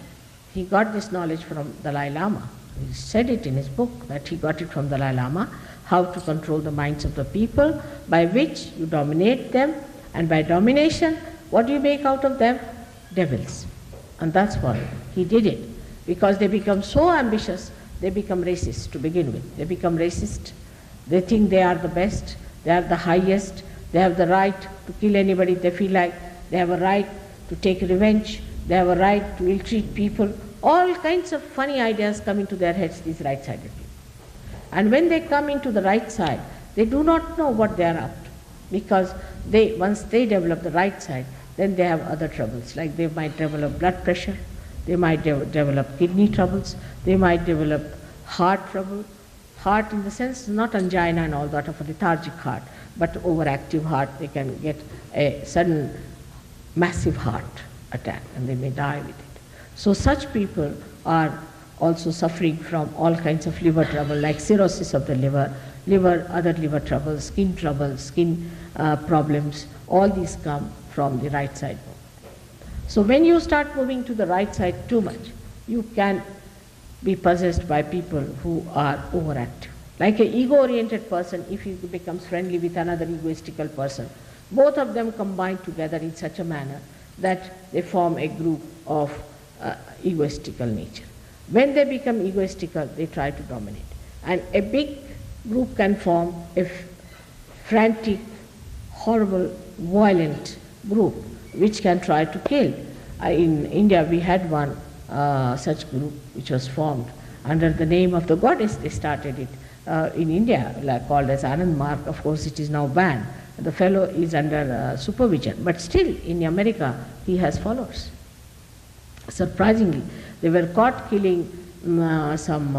He got this knowledge from Dalai Lama. He said it in his book that he got it from Dalai Lama, how to control the minds of the people, by which you dominate them, and by domination, what do you make out of them? Devils. And that's why he did it. Because they become so ambitious, they become racist to begin with. They become racist. They think they are the best, they are the highest, They have the right to kill anybody they feel like. They have a right to take revenge. They have a right to ill-treat people. All kinds of funny ideas come into their heads, these right-sided people. And when they come into the right side, they do not know what they are up to, because once they develop the right side, then they have other troubles, like they might develop blood pressure, they might develop kidney troubles, they might develop heart trouble. Heart in the sense, not angina and all that of a lethargic heart, but overactive heart. They can get a sudden massive heart attack and they may die with it. So such people are also suffering from all kinds of liver trouble, like cirrhosis of the liver, other liver troubles, skin problems. All these come from the right side movement. So when you start moving to the right side too much, you can be possessed by people who are overactive. Like an ego-oriented person, if he becomes friendly with another egoistical person, both of them combine together in such a manner that they form a group of egoistical nature. When they become egoistical, they try to dominate. And a big group can form a frantic, horrible, violent group which can try to kill. In India, we had one such group which was formed under the name of the goddess. They started it in India, called as Anand Mark. Of course, it is now banned. The fellow is under supervision, but still in America he has followers. Surprisingly, they were caught killing some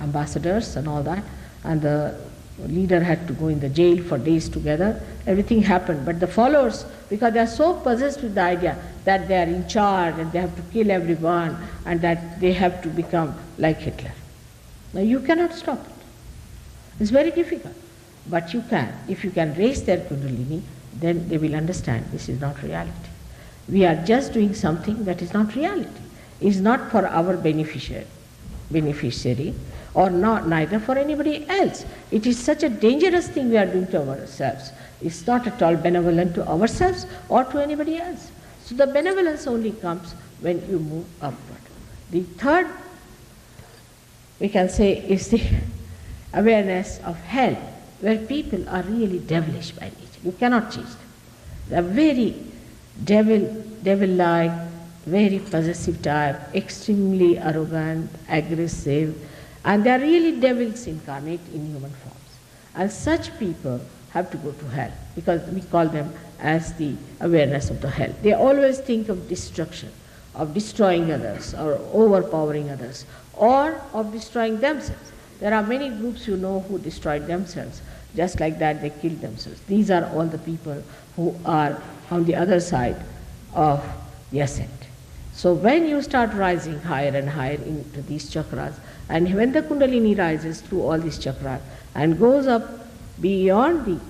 ambassadors and all that, and the leader had to go in the jail for days together. Everything happened, but the followers, because they are so possessed with the idea that they are in charge and they have to kill everyone and that they have to become like Hitler. Now you cannot stop it. It's very difficult, but you can. If you can raise their kundalini, then they will understand this is not reality. We are just doing something that is not reality. It is not for our beneficiary or not neither for anybody else. It is such a dangerous thing we are doing to ourselves. It's not at all benevolent to ourselves or to anybody else. So the benevolence only comes when you move upward. The third, we can say, is the awareness of hell, where people are really devilish by nature. You cannot change them. They are very devil-like, very possessive type, extremely arrogant, aggressive, and they are really devils incarnate in human forms. And such people have to go to hell, because we call them as the awareness of the hell. They always think of destruction, of destroying others, or overpowering others, or of destroying themselves. There are many groups you know who destroyed themselves. Just like that, they killed themselves. These are all the people who are on the other side of the ascent. So when you start rising higher and higher into these chakras, and when the Kundalini rises through all these chakras and goes up beyond the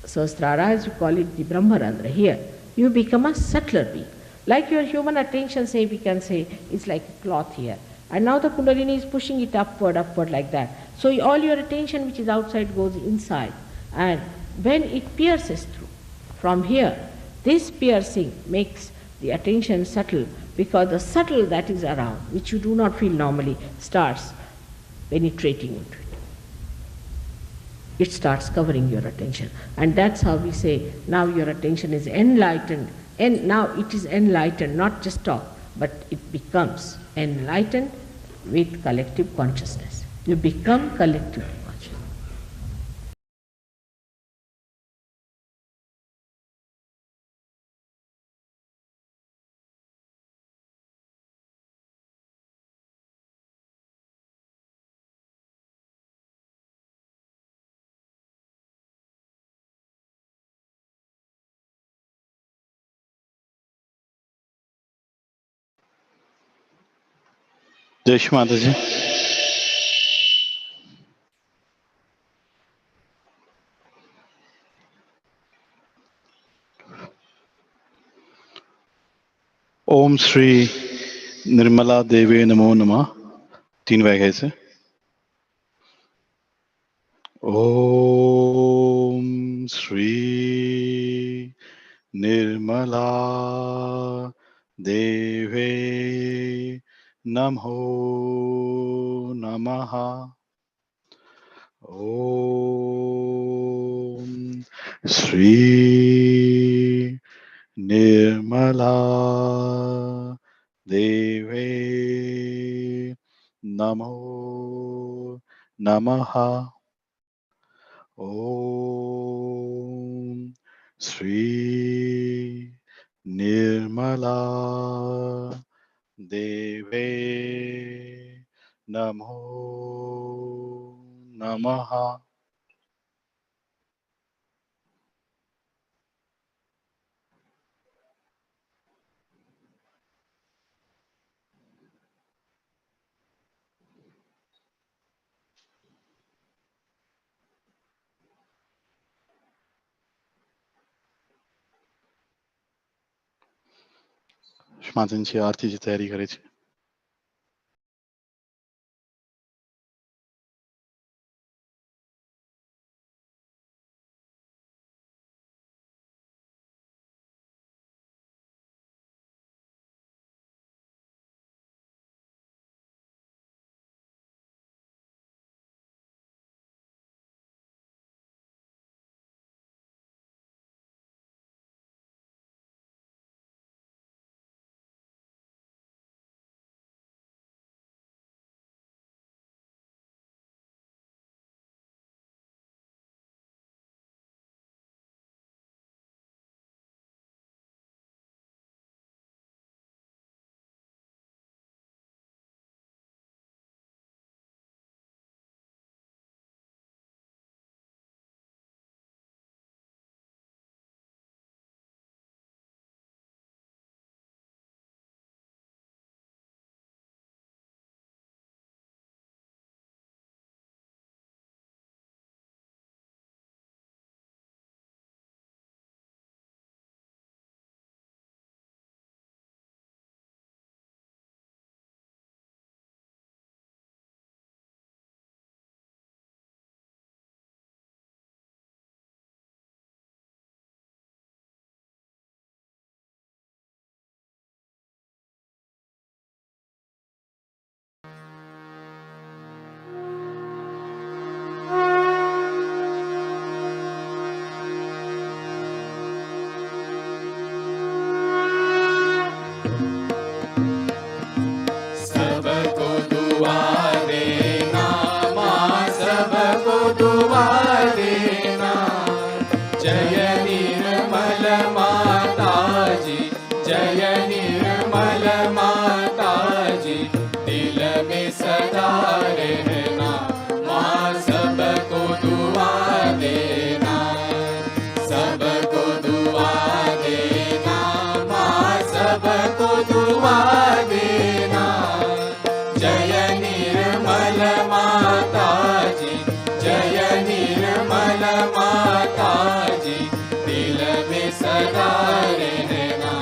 Sahasrara, as you call it, the Brahmarandra, here, you become a subtler being. Like your human attention, say, we can say, is like a cloth here. And now the Kundalini is pushing it upward like that. So all your attention which is outside goes inside. And when it pierces through, from here, this piercing makes the attention subtle, because the subtle that is around, which you do not feel normally, starts penetrating into it. It starts covering your attention. And that's how we say, now your attention is enlightened. And now it is enlightened, not just talk, but it becomes enlightened with collective consciousness. You become collective conscious. जय श्री माता जी। ओम श्री निर्मला देवे नमो नमः। 3 वाक्य से ओम श्री निर्मला देवे नमो नमः। ओम श्री निर्मला देवे नमो नमः। ओम श्री निर्मला देवे नमो नमः। श्मातनची आरतीची तयारी करायची. सबको दुआ देना माँ, सबको दुआ देना। जय निर्मल माता जी, जय निर्मल माता जी, दिल में सदा रहना माँ, सबको दुआ देना। सबको दुआ देना माँ, सबको दुआ देना। जय निर्मल माता जी, जय निर्मल माता जी, दिल में सदा रहना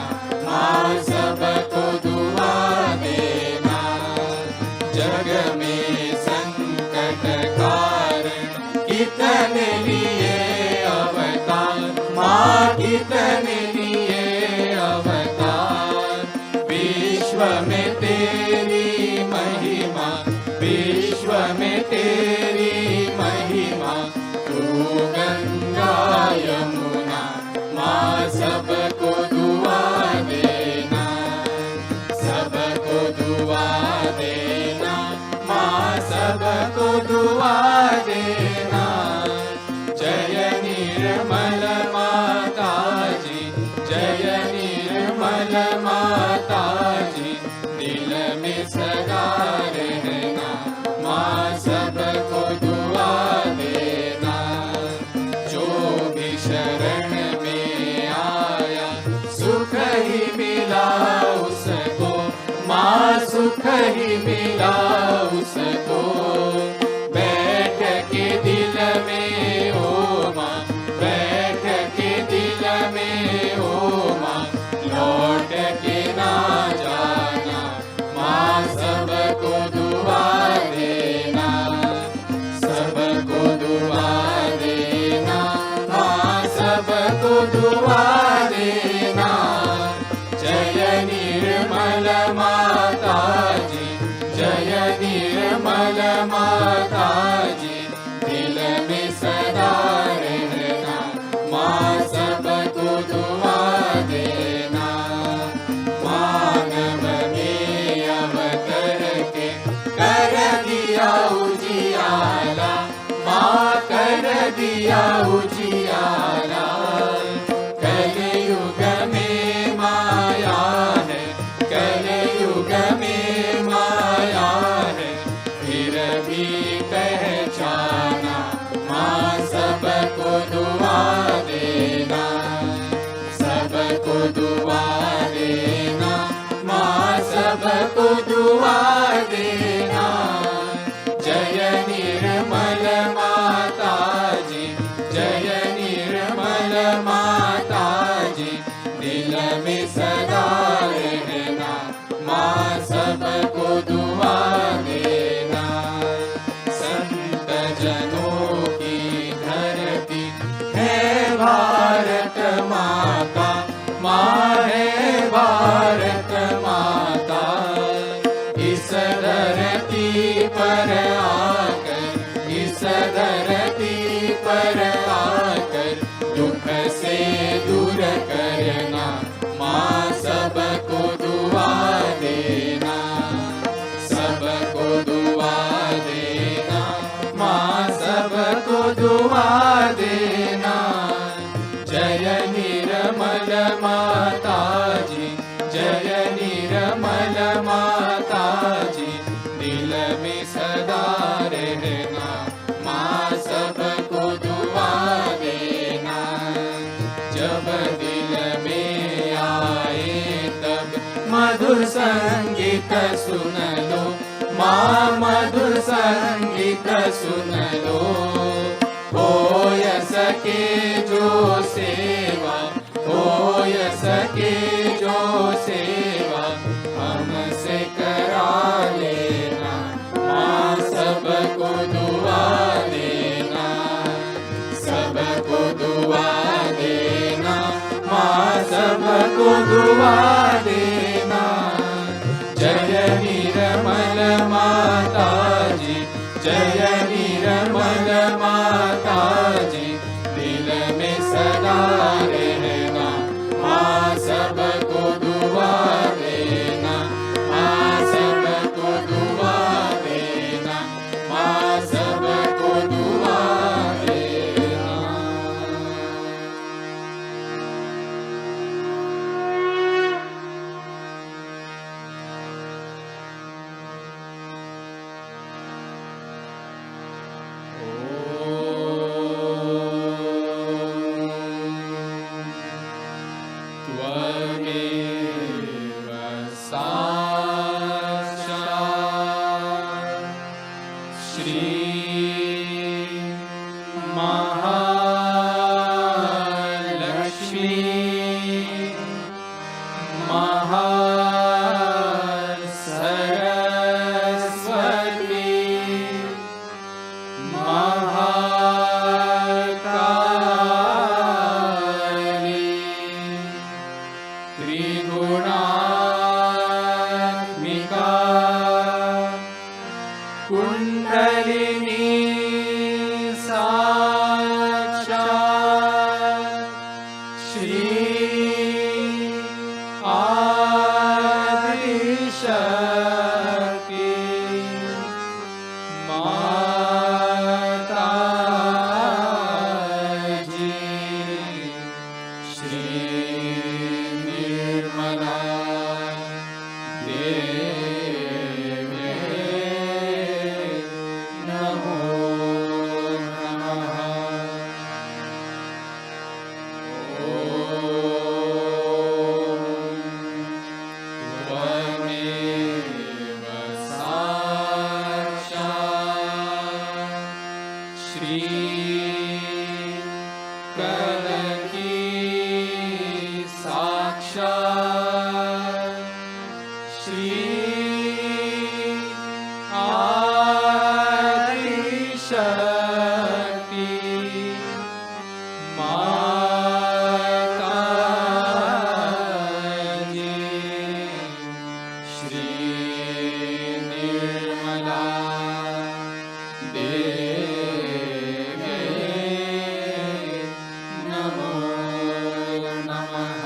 माँ, सबको दुआ देना। जग में संकट कारण कितने लिए अवतार माँ, कितने लिए अवतार। विश्व में तेरी महिमा, विश्व में तेरी महिमा। तू गंगा यमुना माँ, सबको दुआ देना। सबको दुआ देना माँ, सबको दुआ देना। जय निर्मल माता जी, जय निर्मल माता जी, दिल में सदा रहना माँ, सबको दुआ देना। जो भी शरण में आया सुख ही मिला उसको माँ, सुख ही मिला उसको। बैठ के दिल में ओ माँ, बैठ के दिल में ओ माँ, लौट के ना जाना माँ, सबको दुआ देना। सबको दुआ देना माँ, सबको दुआ देना। जय निर्मल माता जी, जय निर्मल माता जी, दिल में सदा रहना माँ, दिया उजियारा। कलयुग में माया है, कलयुग में माया है, फिर भी पहचाना माँ सबको दुआ देना, सबको दुआ देना, माँ सबको दुआ देना। जय निर्मल माता जी, जय निर्मल माता जी, दिल में सदा रहना, माँ सबको दुआ देना। संत जनों की धरती है भारत माता, माँ है भारत माता। इस धरती पर आकर, इस धरती पर आकर, दुख से दूर करना, माँ सबको दुआ देना, सबको दुआ देना, माँ सबको दुआ देना। जय निर्मल माता जी, जय निर्मल माता जी, दिल में सदा रहना, माँ सबको दुआ देना। जब दिल में आए तब मधुर संगीत सुन लो, माँ मधुर संगीत सुन लो। हो सके जो सेवा, हो सके जो सेवा, हमसे करा लेना, माँ सबको दुआ देना, सबको दुआ देना, माँ सबको दुआ देना। जय निर्मल माता जी, जय निर्मल माता जी, दिल में सदा रहना, माँ सबको दुआ देना, माँ सबको दुआ देना, माँ सबको दुआ देना। त्वमेव साक्षात् श्री महालक्ष्मी महासरस्वती महाकाली त्रिगुणात्मिका कुंडलिनी साक्षात् श्री आदिशक्ति माता जी। श्री निर्मला देवी नमो नमः। त्वमेव साक्षात् श्री कनकी साक्षात् श्री आदिशक्ति माता जी। श्री निर्मला देवी नमो नमः।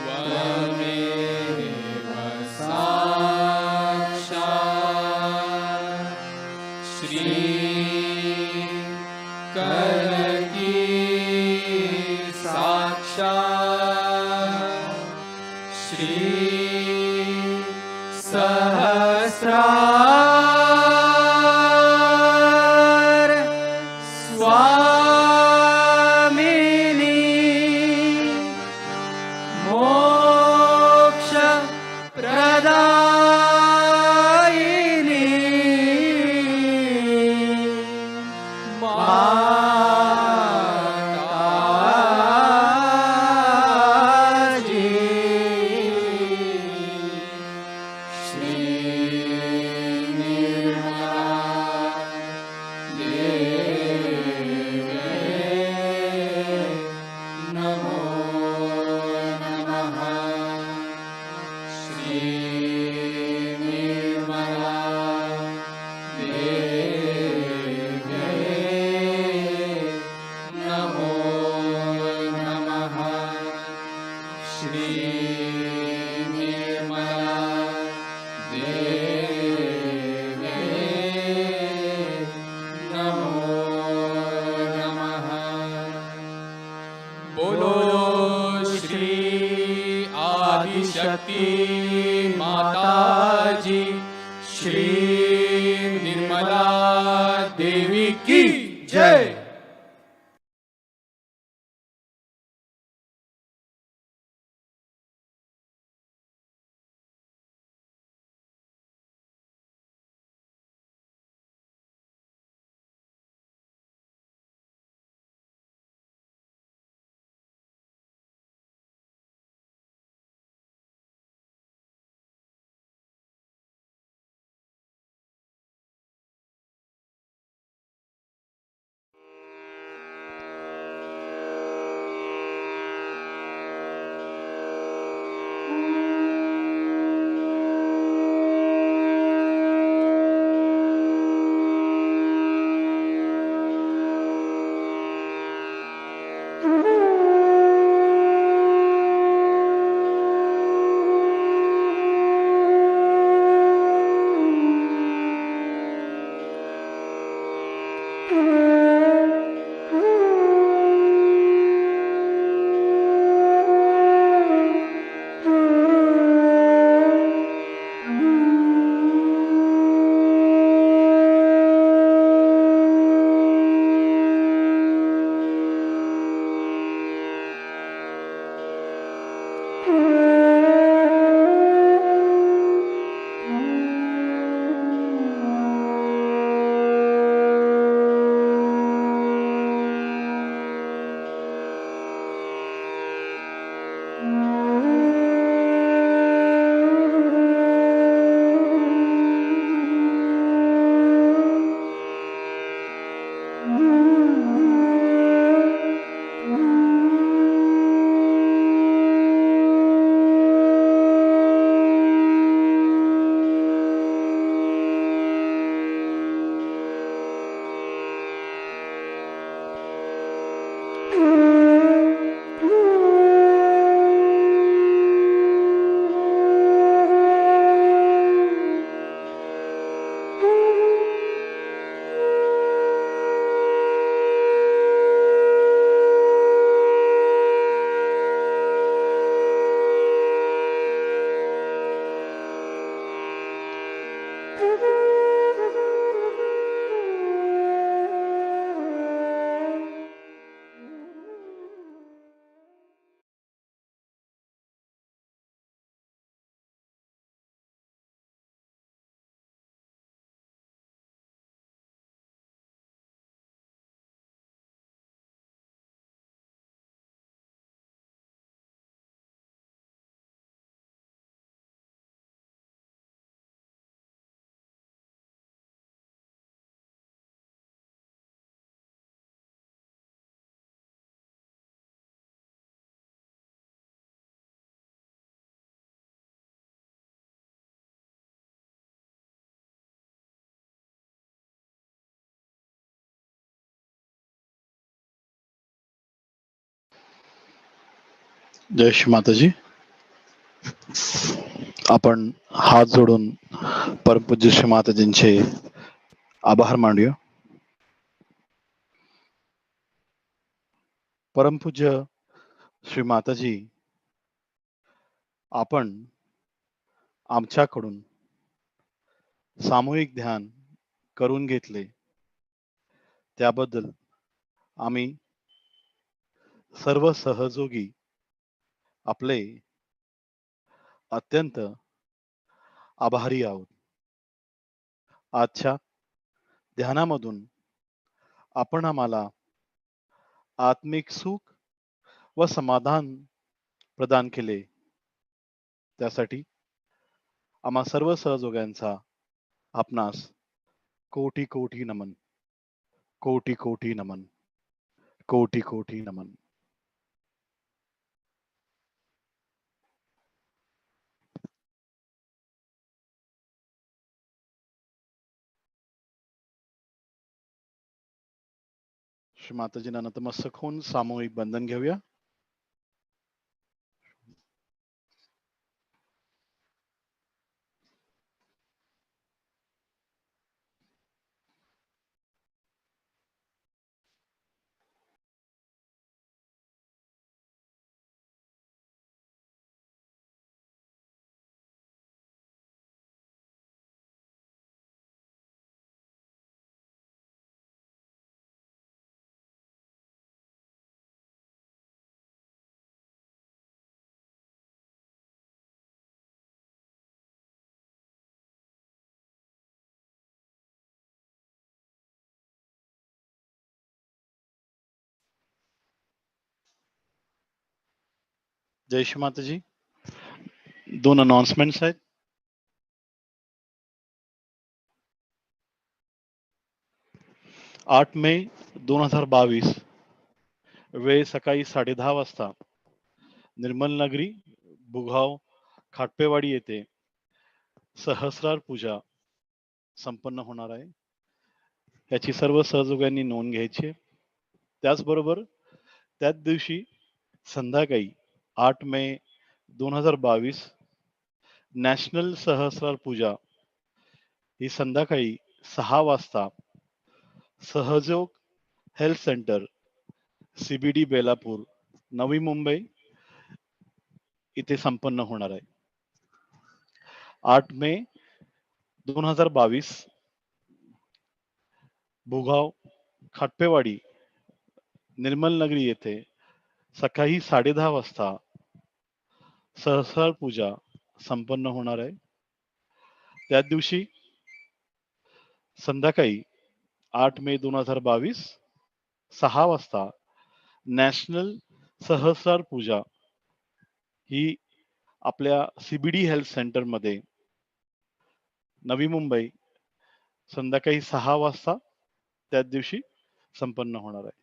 त्वमेव साक्षात् रक्षा श्री सहस्रार स्वामिनी मोक्ष प्रदायिनी माताजी श्री निर्मला देवे नमो नमः श्री निर्मला देवे नमो नमः श्री निर्मला देवे नमो नमः बोलो श्री आदिशक्ति माताजी श्री निर्मला देवी की जय। जय श्री माताजी. आपण हात जोडून परमपूज्य श्री माताजींचे आभार मानूया. परमपूज्य श्री माताजी, आपण आमच्याकडून सामूहिक ध्यान करून घेतले त्याबद्दल आम्ही सर्व सहयोगी आपले अत्यंत आभारी आहोत. आजच्या ध्यानामधून आपण आम्हाला आत्मिक सुख व समाधान प्रदान केले. त्यासाठी आम्हा सर्व सहयोग्यांचा आपणास कोटी कोटी नमन, कोटी कोटी नमन, कोटी कोटी नमन. श्री माताजींना नतमस्तक होऊन सामूहिक बंधन घेऊया. जय श्री माताजी. दोन अनाउन्समेंट्स आहेत. 8 मे 2022 वेळ सकाळी 10:30 वाजता निर्मल नगरी बुघाव खाटपेवाडी येथे सहस्रार पूजा संपन्न होणार आहे. याची सर्व सहयोग्यांनी नोंद घ्यायची आहे. त्याचबरोबर त्याच दिवशी संध्याकाळी 8 मे 2022 नॅशनल सहस्रार पूजा ही संध्याकाळी 6 वाजता सहयोग health centre CBD Belapur Navi Mumbai इथे संपन्न होणार आहे. 8 मे 2022 भुगाव खाटपेवाडी निर्मल नगरी येथे सकाळी 10:30 वाजता सहस्रार पूजा संपन्न होणार आहे. त्याच दिवशी संध्याकाळी 8 मे 2022 6 वाजता नॅशनल सहस्रार पूजा ही आपल्या CBD हेल्थ सेंटर मध्ये नवी मुंबई संध्याकाळी 6 वाजता त्याच दिवशी संपन्न होणार आहे.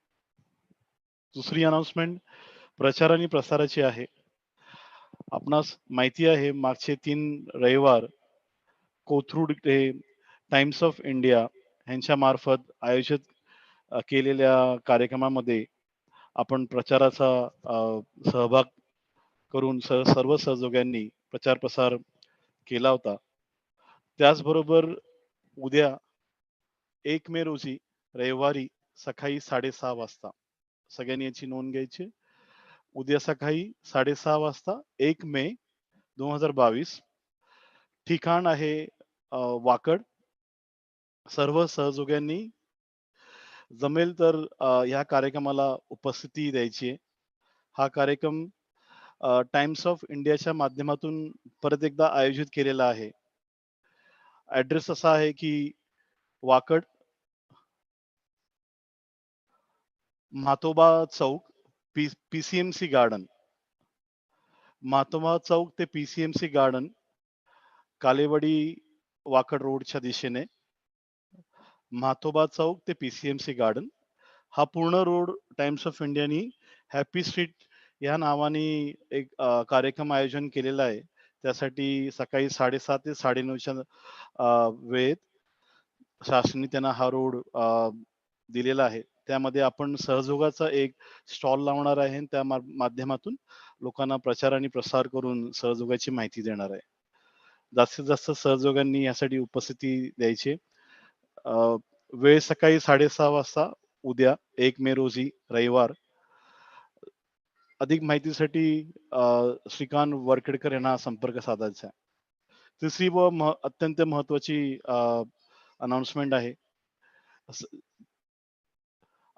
दुसरी अनाउन्समेंट प्रचार आणि प्रसाराची आहे. आपणास माहिती आहे मागचे 3 रविवार कोथरूड हे टाइम्स ऑफ इंडिया यांच्या मार्फत आयोजित केलेल्या कार्यक्रमामध्ये आपण प्रचाराचा सहभाग करून सर्व सहयोग्यांनी प्रचार प्रसार केला होता. त्याचबरोबर उद्या 1 मे रोजी रविवारी सकाळी 6:30 वाजता सगळ्यांनी याची नोंद घ्यायची. उद्या सकाळी 6:30 वाजता 1 मे 2022 ठिकाण आहे वाकड. सर्व सहयोग्यांनी जमेल तर ह्या कार्यक्रमाला उपस्थिती द्यायची आहे. हा कार्यक्रम टाइम्स ऑफ इंडियाच्या माध्यमातून परत एकदा आयोजित केलेला आहे. ऍड्रेस असा आहे की वाकड म्हातोबा चौक PCMC गार्डन, म्हातोबा चौक ते PCMC गार्डन कालेवाडी वाकड रोडच्या दिशेने. म्हातोबा चौक ते PCMC गार्डन हा पूर्ण रोड टाइम्स ऑफ इंडियानी हॅपी स्ट्रीट या नावाने एक कार्यक्रम आयोजन केलेला आहे. त्यासाठी सकाळी 7:30 ते 9:30च्या वेळेत शासनाने त्यांना हा रोड दिलेला आहे. त्यामध्ये आपण सहयोगाचा एक स्टॉल लावणार आहे आणि त्या माध्यमातून लोकांना प्रचार आणि प्रसार करून सहयोगाची माहिती देणार आहे. जास्तीत जास्त सहयोगांनी यासाठी उपस्थिती द्यायची. वेळ सकाळी 6:30 वाजता उद्या 1 मे रोजी रविवार अधिक माहितीसाठी श्रीकांत वरखेडकर यांना संपर्क साधायचा आहे. तिसरी व अत्यंत महत्वाची अनाउन्समेंट आहे.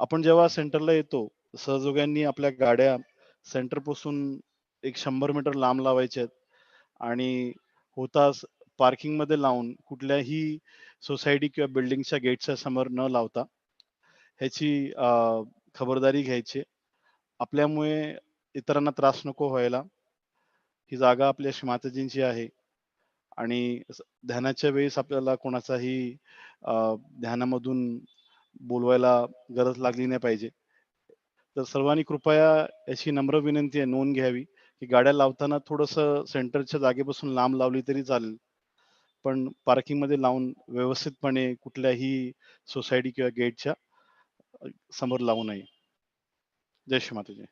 आपण जेव्हा सेंटरला येतो, सहयोग्यांनी आपल्या गाड्या सेंटरपासून एक 100 मीटर लांब लावायच्या आहेत आणि होताच पार्किंगमध्ये लावून कुठल्याही सोसायटी किंवा बिल्डिंगच्या गेटच्या समोर न लावता ह्याची खबरदारी घ्यायची. आपल्यामुळे इतरांना त्रास नको व्हायला. ही जागा आपल्या श्री माताजींची आहे आणि ध्यानाच्या वेळेस आपल्याला कोणाचाही ध्यानामधून बोलवायला गरज लागली नाही पाहिजे. तर सर्वांनी कृपया याची नम्र विनंती आहे, नोंद घ्यावी, की गाड्या लावताना थोडंसं सेंटरच्या जागेपासून लांब लावली तरी चालेल. पण पार्किंगमध्ये लावून व्यवस्थितपणे कुठल्याही सोसायटी किंवा गेटच्या समोर लावू नये. जय श्री माताजी.